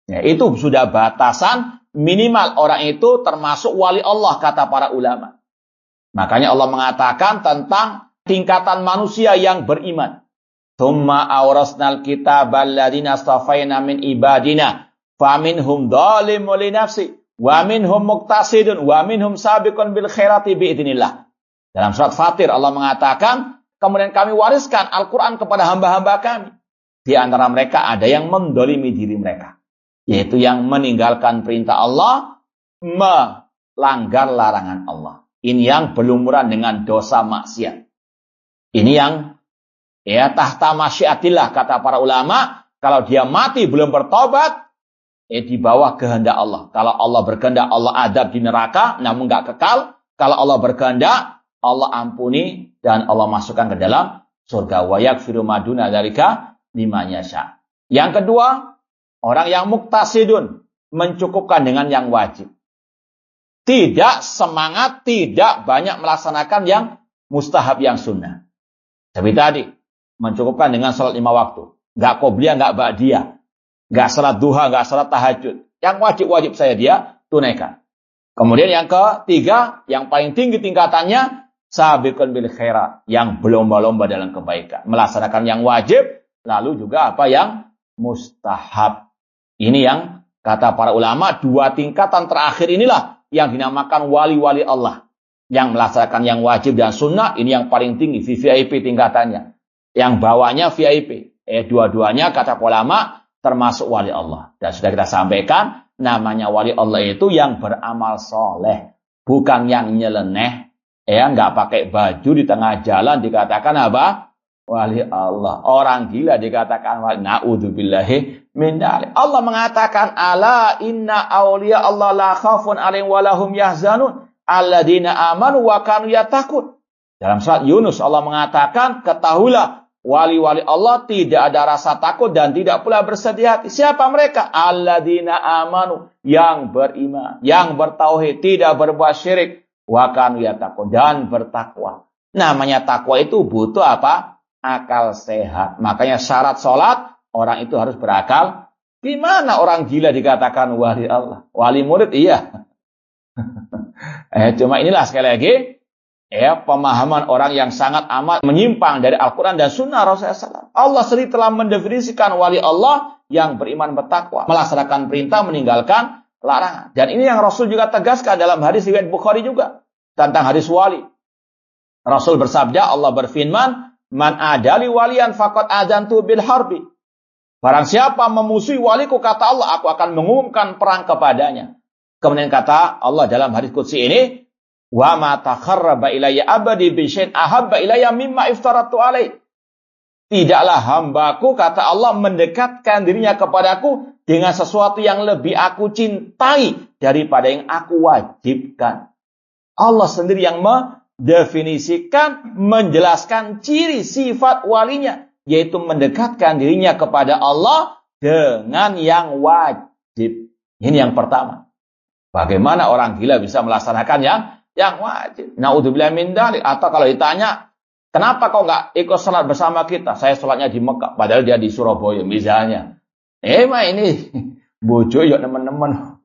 Ya, itu sudah batasan minimal orang itu termasuk wali Allah, kata para ulama. Makanya Allah mengatakan tentang tingkatan manusia yang beriman. Tsumma awrasnal kitabal ladzina astafaina min ibadina faminhum dzalimun li nafsi wa minhum muqtasidun wa minhum sabiqun bil khairati biidznillah. Dalam surat Fatir Allah mengatakan, kemudian kami wariskan Al-Qur'an kepada hamba-hamba kami. Di antara mereka ada yang mendolimi diri mereka, yaitu yang meninggalkan perintah Allah, melanggar larangan Allah. Ini yang berlumuran dengan dosa maksiat. Ini yang tahta masyiatillah, kata para ulama. Kalau dia mati belum bertobat, di bawah kehendak Allah. Kalau Allah berkehendak, Allah adab di neraka, namun enggak kekal. Kalau Allah berkehendak, Allah ampuni dan Allah masukkan ke dalam surga. Wa yaghfiru ma duna dzalika liman yasha. Yang kedua, orang yang muqtasidun, mencukupkan dengan yang wajib. Tidak semangat, tidak banyak melaksanakan yang mustahab, yang sunnah. Seperti tadi, mencukupkan dengan salat 5 waktu. Enggak qobliyah, enggak ba'diyah. Enggak salat duha, enggak salat tahajud. Yang wajib-wajib saya dia tunaikan. Kemudian yang ketiga, yang paling tinggi tingkatannya, sabiqun bil khairat, yang berlomba-lomba dalam kebaikan. Melaksanakan yang wajib, lalu juga apa yang mustahab. Ini yang kata para ulama, dua tingkatan terakhir inilah yang dinamakan wali-wali Allah. Yang melaksanakan yang wajib dan sunnah, ini yang paling tinggi, VIP tingkatannya. Yang bawahnya VIP. Dua-duanya kata ulama termasuk wali Allah. Dan sudah kita sampaikan, namanya wali Allah itu yang beramal soleh. Bukan yang nyeleneh. Nggak pakai baju di tengah jalan dikatakan apa? Wali Allah. Orang gila dikatakan wali. Na'udzubillahi min dzalik. Allah mengatakan, ala inna awliya Allah la khafun alaihim wa lahum yahzanun. Alladzina amanu wa kanu yattaqun. Dalam surat Yunus Allah mengatakan, ketahuilah wali-wali Allah tidak ada rasa takut dan tidak pula bersedih hati. Siapa mereka? Alladzina amanu, yang beriman, yang bertauhid, tidak berbuat syirik, wa kanu yattaqun, dan bertakwa. Namanya takwa itu butuh apa? Akal sehat. Makanya syarat sholat orang itu harus berakal. Gimana orang gila dikatakan wali Allah? Wali murid iya. Cuma inilah sekali lagi pemahaman orang yang sangat amat menyimpang dari Al-Quran dan Sunnah Rasulullah SAW. Allah sendiri telah mendefinisikan wali Allah yang beriman bertakwa, melaksanakan perintah, meninggalkan larangan. Dan ini yang Rasul juga tegaskan dalam hadis riwayat Bukhari juga tentang hadis wali. Rasul bersabda, Allah berfirman, man adali waliyan faqad adzantu bil harbi. Barang siapa memusuhi waliku, kata Allah, aku akan mengumumkan perang kepadanya. Kemudian kata Allah dalam hadis qudsi ini, wa ma takharraba ilayya abadi bi syai'in ahabba ilayya mimma iftaratu alaih. Tidaklah hambaku, kata Allah, mendekatkan dirinya kepadaku dengan sesuatu yang lebih aku cintai daripada yang aku wajibkan. Allah sendiri yang mendefinisikan, menjelaskan ciri sifat walinya, yaitu mendekatkan dirinya kepada Allah dengan yang wajib. Ini yang pertama. Bagaimana orang gila bisa melaksanakan yang wajib? Na'udzubillah min dzalik. Atau kalau ditanya, kenapa kau nggak ikut sholat bersama kita? Saya sholatnya di Mekah, padahal dia di Surabaya misalnya. Ini bojo ya teman-teman.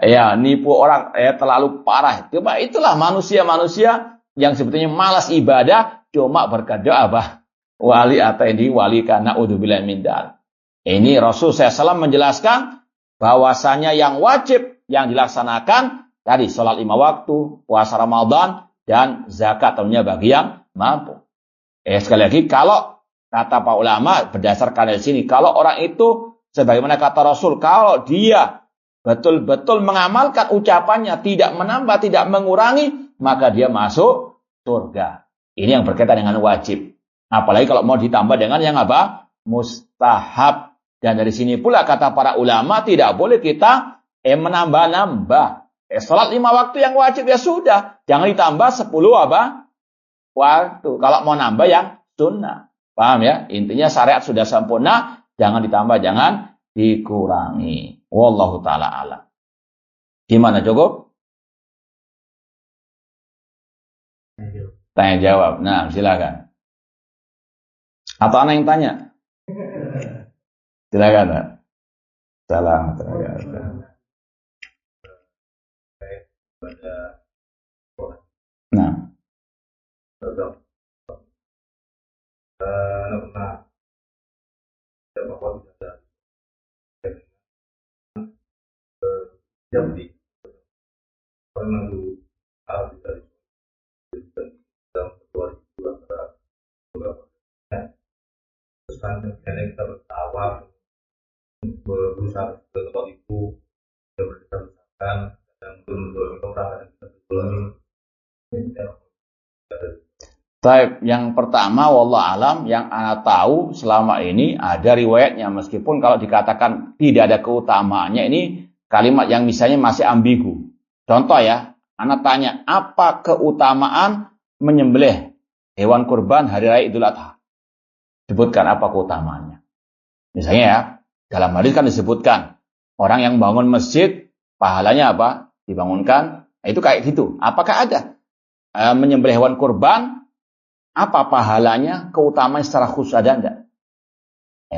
Ya, nipu orang terlalu parah. Itulah manusia-manusia yang sebetulnya malas ibadah, cuma berkedok apa? Wali atau ini wali karena na'udzubillah min dzalik. Ini Rasul SAW menjelaskan bahwasanya yang wajib yang dilaksanakan tadi sholat 5 waktu, puasa Ramadan, dan zakat tentunya bagi yang mampu. Sekali lagi, kalau kata Pak ulama berdasarkan dari sini, kalau orang itu sebagaimana kata Rasul, kalau dia betul-betul mengamalkan ucapannya, tidak menambah, tidak mengurangi, maka dia masuk surga. Ini yang berkaitan dengan wajib. Apalagi kalau mau ditambah dengan yang apa? Mustahab. Dan dari sini pula kata para ulama, tidak boleh kita menambah-nambah. Sholat 5 waktu yang wajib ya sudah. Jangan ditambah 10 apa? Waktu. Kalau mau nambah yang sunnah. Paham ya? Intinya syariat sudah sempurna. Jangan ditambah, jangan dikurangi. Wallahu ta'ala alam. Gimana cukup? Tanya jawab. Nah, silakan. Atau anak yang tanya? Silakan. Salam. Nah. Kita bertawa berusaha ke tempat itu bersama dan mendorong orang dan kita Taib, yang pertama, wallah alam, yang ana tahu selama ini ada riwayatnya, meskipun kalau dikatakan tidak ada keutamaannya, ini kalimat yang misalnya masih ambigu. Contoh ya, ana tanya, apa keutamaan menyembelih hewan kurban hari raya Idul Adha? Sebutkan apa keutamaannya. Misalnya ya, dalam hadis kan disebutkan, orang yang bangun masjid, pahalanya apa? Dibangunkan, itu kayak gitu. Apakah ada menyembelih hewan kurban? Apa pahalanya, keutamaan secara khusus ada enggak?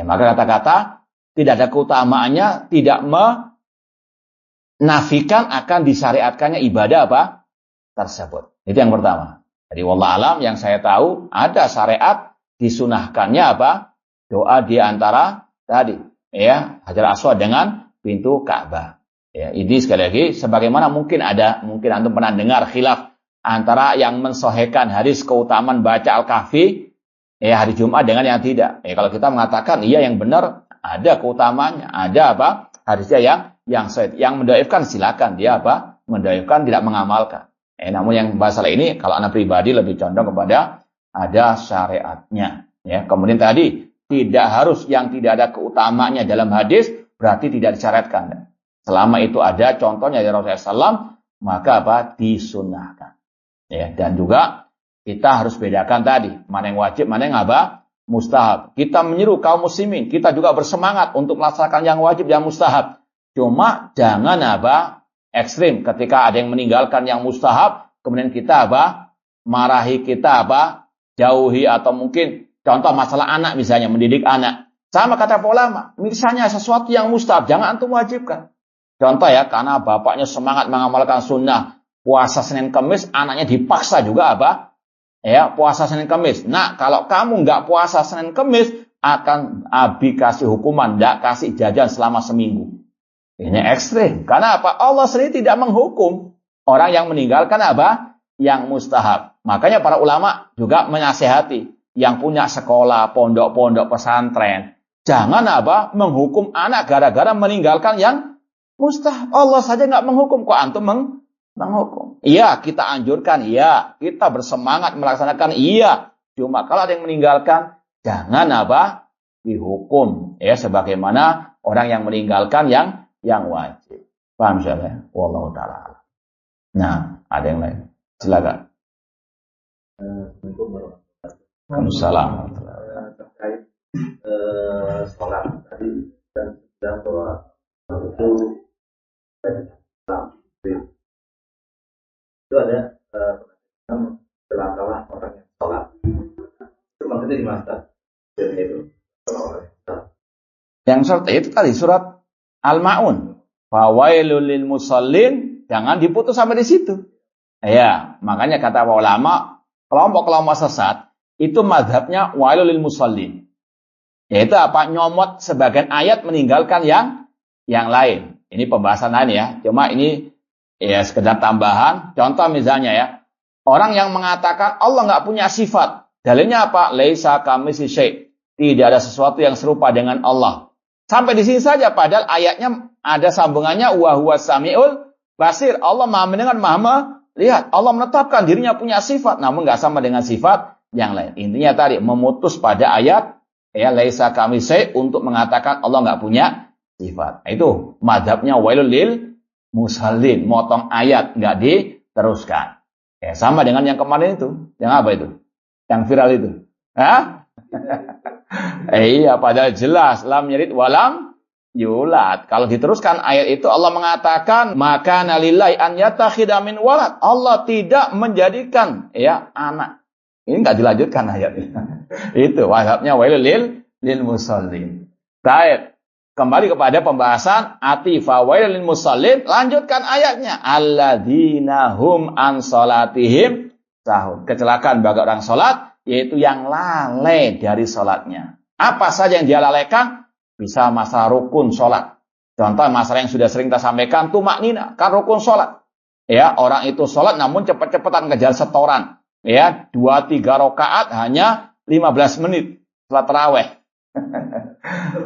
Maka kata-kata tidak ada keutamaannya, tidak menafikan akan disyariatkannya ibadah apa tersebut. Itu yang pertama. Jadi wallah alam, yang saya tahu ada syariat disunahkannya apa? Doa di antara tadi, ya, Hajar Aswad dengan pintu Ka'bah. Ya, ini sekali lagi, sebagaimana mungkin antum pernah dengar khilaf antara yang mensohekan hadis keutamaan baca Al-Kahfi hari Jumat dengan yang tidak. Kalau kita mengatakan iya yang benar ada keutamaannya, ada hadisnya yang sahih. Yang mendoifkan silakan dia mendoifkan, tidak mengamalkan. Namun yang masalah ini kalau anak pribadi lebih condong kepada ada syariatnya. Ya, kemudian tadi tidak harus yang tidak ada keutamaannya dalam hadis berarti tidak disyariatkan. Selama itu ada contohnya dari Rasulullah SAW, maka disunahkan. Ya, dan juga kita harus bedakan tadi mana yang wajib, mana yang mustahab. Kita menyeru kaum muslimin, kita juga bersemangat untuk melaksanakan yang wajib, yang mustahab. Cuma jangan ekstrim ketika ada yang meninggalkan yang mustahab, kemudian kita marahi, kita jauhi, atau mungkin contoh masalah anak misalnya, mendidik anak. Sama kata ulama, misalnya sesuatu yang mustahab jangan antum wajibkan. Contoh ya, karena bapaknya semangat mengamalkan sunnah puasa Senin Kamis, anaknya dipaksa juga puasa Senin Kamis. Nah, kalau kamu nggak puasa Senin Kamis, akan Abi kasih hukuman, nggak kasih jajan selama seminggu. Ini ekstrim. Karena Allah sendiri tidak menghukum orang yang meninggalkan yang mustahab. Makanya para ulama juga menasihati yang punya sekolah, pondok-pondok pesantren, jangan menghukum anak gara-gara meninggalkan yang mustahab. Allah saja nggak menghukum, kok antum menghukum? Iya, kita anjurkan, iya, kita bersemangat melaksanakan, iya. Cuma kalau ada yang meninggalkan, jangan dihukum, ya, sebagaimana orang yang meninggalkan yang wajib. Paham saya? Wallahu ta'ala. Nah, ada yang lain? Silakan. Waalaikumsalam. Terkait sholat tadi dan sedang bahwa itu ada celakalah orang yang sholat. Itu maksudnya di masa itu yang sholat itu tadi surat Al-Ma'un. Fawailul lil musallin, jangan diputus sampai di situ. Ya, makanya kata para ulama, kelompok-kelompok sesat itu mazhabnya wailul lil musallin. Yaitu nyomot sebagian ayat meninggalkan yang lain. Ini pembahasan lain ya. Cuma ini ya sekedar tambahan. Contoh misalnya ya, orang yang mengatakan Allah nggak punya sifat. Dalilnya apa? Laisa kamitslihi syai'. Tidak ada sesuatu yang serupa dengan Allah. Sampai di sini saja, padahal ayatnya ada sambungannya wa huwas samiul basir. Allah Maha mendengar, Maha melihat. Allah menetapkan dirinya punya sifat, namun nggak sama dengan sifat yang lain. Intinya tadi memutus pada ayat ya laisa kamitslihi untuk mengatakan Allah nggak punya sifat. Nah, itu mazhabnya wailul lil musallin, motong ayat nggak diteruskan. Ya, sama dengan yang kemarin itu. Yang apa itu? Yang viral itu. Hah? Iya, padahal jelas lam yalid walam yulad. Kalau diteruskan ayat itu Allah mengatakan maka nalillahi an yattakhidha min walad. Allah tidak menjadikan anak. Ini enggak dilanjutkan ayatnya. Itu mazhabnya wailul lil musallin. Baik. Kembali kepada pembahasan atifa wailul lil musallin, lanjutkan ayatnya alladzina hum an salatihim sahun. Kecelakaan bagi orang salat, yaitu yang lalai dari sholatnya. Apa saja yang dia lalaikan? Bisa masalah rukun sholat. Contoh masalah yang sudah sering kita sampaikan, tumaknina, kan rukun sholat. Ya, orang itu sholat namun cepat-cepatan kejar setoran. Ya, 2-3 rakaat hanya 15 menit setelah tarawih.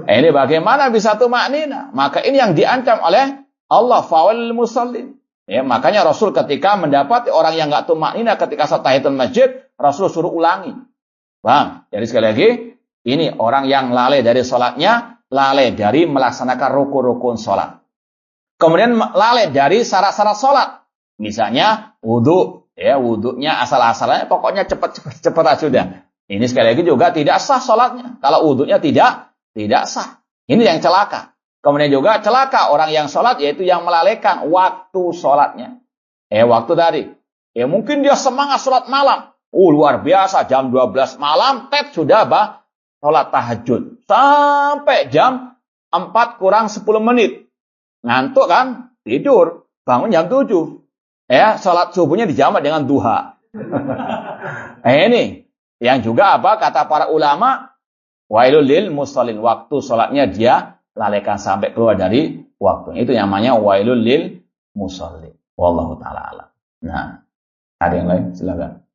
Ini bagaimana bisa tumaknina? Maka ini yang diancam oleh Allah, fawailul musallin. Ya, makanya Rasul ketika mendapati orang yang enggak tumaknina ketika salat tahiyatul masjid, Rasul suruh ulangi. Paham? Jadi sekali lagi, ini orang yang lalai dari sholatnya, lalai dari melaksanakan rukun-rukun sholat. Kemudian lalai dari syarat-syarat sholat. Misalnya wudhu, ya wudhunya asal-asalnya, pokoknya cepat sudah. Ini sekali lagi juga tidak sah sholatnya. Kalau wudhunya tidak sah. Ini yang celaka. Kemudian juga celaka orang yang sholat, yaitu yang melalaikan waktu sholatnya. Waktu tadi. Mungkin dia semangat sholat malam. Luar biasa, jam 12 malam, sudah sholat tahajud. Sampai jam 4 kurang 10 menit. Ngantuk kan? Tidur. Bangun jam 7. Sholat subuhnya dijamak dengan duha. Ini. Yang juga kata para ulama, Wailul lil musallin, waktu sholatnya dia lalaikan sampai keluar dari waktu. Itu namanya wailul lil musallin. Wallahu ta'ala alam. Nah, ada yang lain? Silakan.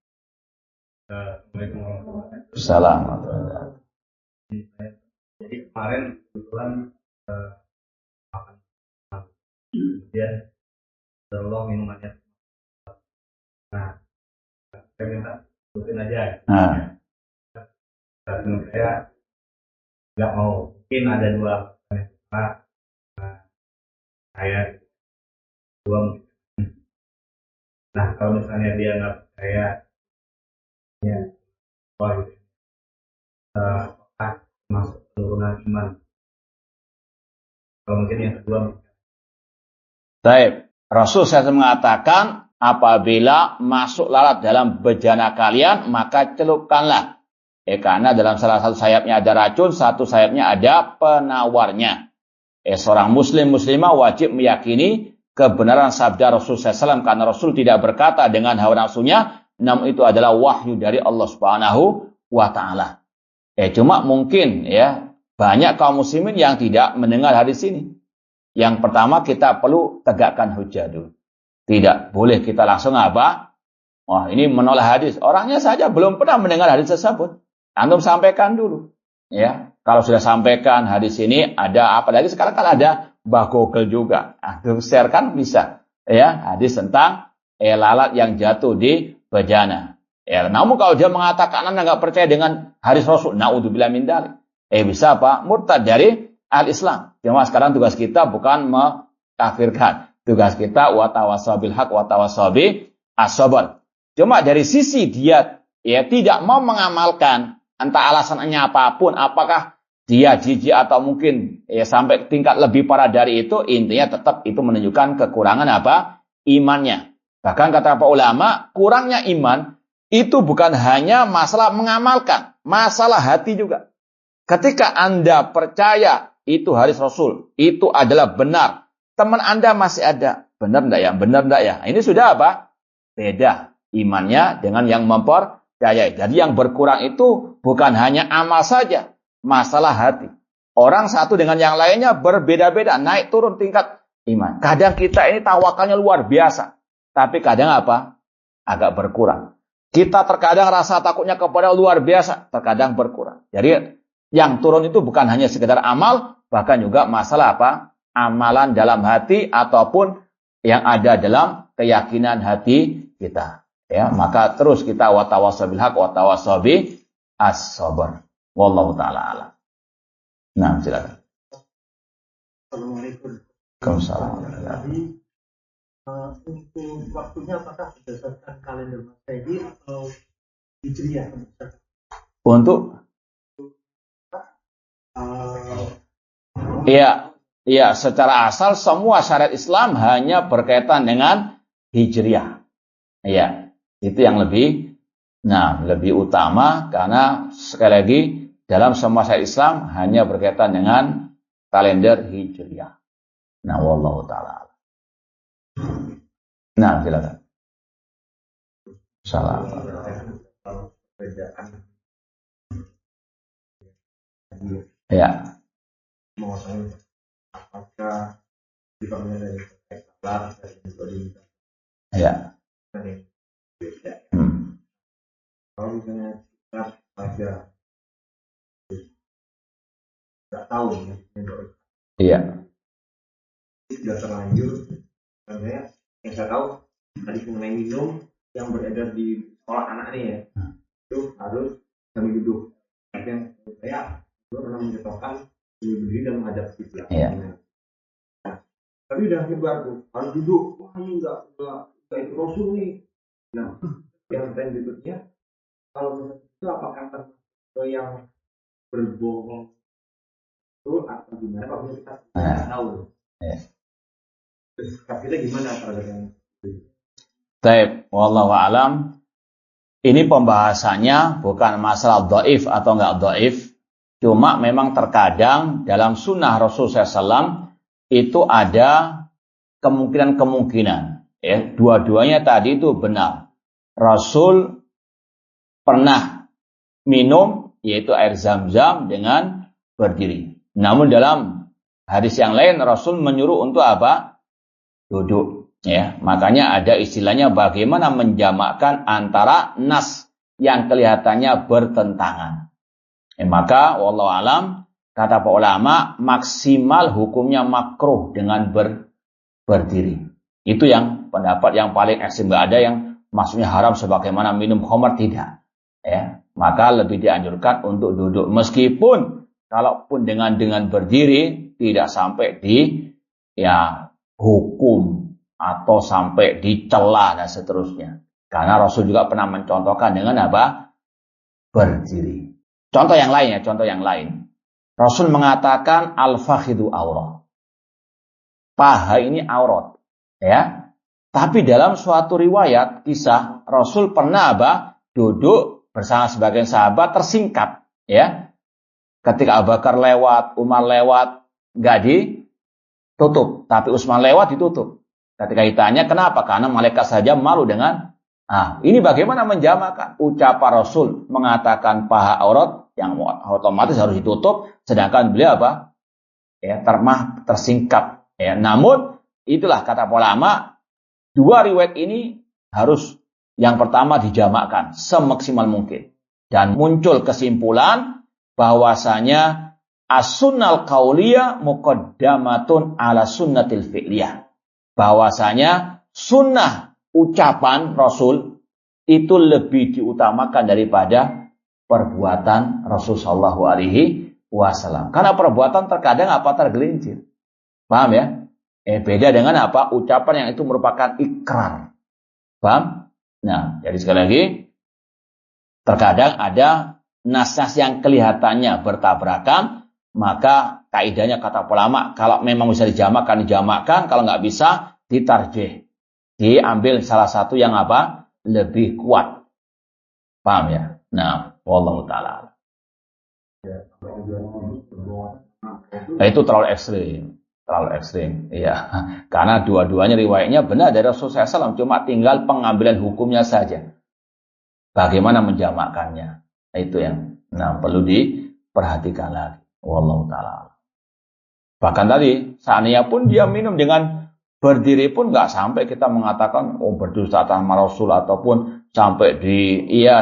Assalamualaikum warahmatullahi wabarakatuh. Assalamualaikum. Jadi kemarin kebetulan makan kemudian terlalu minumannya. Nah, saya minta sebutin aja. Nah, Menurut saya nggak mau. Mungkin ada dua. Nah, saya dua mungkin. Nah, kalau misalnya dia nggak percaya, ya, wah gitu. Apakah masuk penurunan iman? Kalau mungkin yang kedua, baik. Rasul SAW mengatakan, apabila masuk lalat dalam bejana kalian, maka celupkanlah. Karena dalam salah satu sayapnya ada racun, satu sayapnya ada penawarnya. Seorang muslimah wajib meyakini kebenaran sabda Rasul SAW, karena Rasul tidak berkata dengan hawa nafsunya, namun itu adalah wahyu dari Allah Subhanahu wa Ta'ala. Cuma mungkin ya banyak kaum muslimin yang tidak mendengar hadis ini. Yang pertama, kita perlu tegakkan hujjah dulu. Tidak boleh kita langsung apa? Wah, ini menolak hadis. Orangnya saja belum pernah mendengar hadis tersebut. Antum sampaikan dulu. Ya, kalau sudah sampaikan hadis ini ada, apalagi sekarang kan ada Google juga. Antum share kan bisa. Ya, hadis tentang lalat yang jatuh di bejana. Ya, namun kalau dia mengatakan Anda nggak percaya dengan hadis Rasul, naudzubillah min dzalik. Bisa apa? Murtad dari al-Islam. Cuma sekarang tugas kita bukan mengkafirkan. Tugas kita wa tawassaw bil haq wa tawassaw bis sabr. Cuma dari sisi dia tidak mau mengamalkan, entah alasannya apapun, apakah dia jijik atau mungkin sampai tingkat lebih parah dari itu, intinya tetap itu menunjukkan kekurangan apa? Imannya. Bahkan kata para ulama, kurangnya iman itu bukan hanya masalah mengamalkan, masalah hati juga. Ketika Anda percaya itu hadis Rasul, itu adalah benar, teman Anda masih ada, benar enggak ya? Benar enggak ya? Ini sudah apa? Beda imannya dengan yang mempercayai. Jadi yang berkurang itu bukan hanya amal saja, masalah hati. Orang satu dengan yang lainnya berbeda-beda, naik turun tingkat iman. Kadang kita ini tawakalnya luar biasa, tapi kadang apa? Agak berkurang. Kita terkadang rasa takutnya kepada luar biasa, terkadang berkurang. Jadi yang turun itu bukan hanya sekedar amal, bahkan juga masalah apa? Amalan dalam hati ataupun yang ada dalam keyakinan hati kita. Ya, maka terus kita wa tawassaw bil haq wa tawassaw bis sabr. Wallahu taala alam. Nah, silakan. Assalamualaikum. Waalaikumsalam. Untuk waktunya apakah berdasarkan kalender Masehi atau Hijriah? Untuk Iya, secara asal semua syariat Islam hanya berkaitan dengan Hijriah. Iya, itu yang lebih utama, karena sekali lagi dalam semua syariat Islam hanya berkaitan dengan kalender Hijriah. Nah, wallahu taala. Nah, silakan. Salam. Ya. apakah dibangun dari salah dari metode Ya. kalau misalnya kita saja nggak tahu ya Iya. sudah terlanjur, sebenarnya yang saya tahu tadi mengenai minum yang beredar di sekolah anak nih ya, itu harus sambil duduk. Tapi yang saya itu pernah mencontohkan sambil berdiri dan menghadap kiblat. Iya. Nah, tapi udah nyebar tuh harus duduk. Wah, ini enggak itu Rasul nih. Nah, yang berikutnya kalau misalnya itu apakah termasuk yang berbohong itu atau gimana? Kalau kita tidak tahu. Terus kita gimana terhadap Baik, wallahu alam. Ini pembahasannya bukan masalah dhaif atau enggak dhaif, cuma memang terkadang dalam sunnah Rasulullah SAW itu ada kemungkinan-kemungkinan. Ya, dua-duanya tadi itu benar. Rasul pernah minum yaitu air zam-zam dengan berdiri. Namun dalam hadis yang lain Rasul menyuruh untuk apa? Duduk. Ya, makanya ada istilahnya bagaimana menjamakkan antara nas yang kelihatannya bertentangan. Maka wallahu alam, kata para ulama, maksimal hukumnya makruh dengan berdiri. Itu yang pendapat yang paling ekstrem. Nggak ada yang maksudnya haram sebagaimana minum khamar, tidak. Ya, maka lebih dianjurkan untuk duduk. Meskipun kalaupun dengan berdiri tidak sampai di hukum atau sampai dicela dan seterusnya. Karena Rasul juga pernah mencontohkan dengan apa? Berdiri. Contoh yang lain. Rasul mengatakan al-fakhidu aurat. Paha ini aurat, ya. Tapi dalam suatu riwayat kisah Rasul pernah duduk bersama sebagian sahabat tersingkap, ya. Ketika Abu Bakar lewat, Umar lewat, enggak ditutup, tapi Utsman lewat ditutup. Ketika ditanya kenapa? Karena malaikat saja malu dengan ini bagaimana menjamakan? Ucapan Rasul mengatakan paha aurat yang otomatis harus ditutup, sedangkan beliau tersingkap. Ya, namun itulah kata ulama, dua riwayat ini harus yang pertama dijamakkan semaksimal mungkin. Dan muncul kesimpulan bahwasanya as-sunnal qauliyah muqaddamatun ala sunnatil fi'liyah. Bahwasanya sunnah ucapan Rasul itu lebih diutamakan daripada perbuatan Rasul sallallahu alaihi wasallam. Karena perbuatan terkadang tergelincir. Paham ya? Beda dengan ucapan yang itu merupakan ikrar. Paham? Nah, jadi sekali lagi, terkadang ada nas-nas yang kelihatannya bertabrakan, maka kaidahnya kata ulama, kalau memang bisa dijamakkan, kalau nggak bisa ditarjih. Diambil salah satu yang lebih kuat. Paham ya? Nah, wallahu ta'ala. Nah, itu terlalu ekstrim. Iya. Karena dua-duanya riwayatnya benar dari Rasulullah SAW, cuma tinggal pengambilan hukumnya saja. Bagaimana menjamakkannya? Nah, itu yang perlu diperhatikan lagi. Wallahu ta'ala. Bahkan tadi, seandainya pun dia minum dengan berdiri pun nggak sampai kita mengatakan berdusta atas Rasul ataupun sampai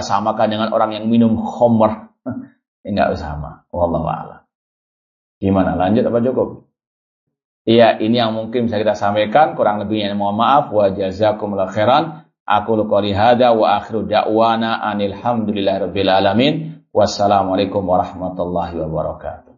samakan dengan orang yang minum khamr. Nggak sama. Wallahu a'lam. Gimana? Lanjut apa cukup? Iya, ini yang mungkin bisa kita sampaikan. Kurang lebihnya mohon maaf. Wa jazakumullahu khairan. Aqulu qouli hadza wa akhiru da'wana anil hamdulillahi rabbil alamin. Wassalamualaikum warahmatullahi wabarakatuh.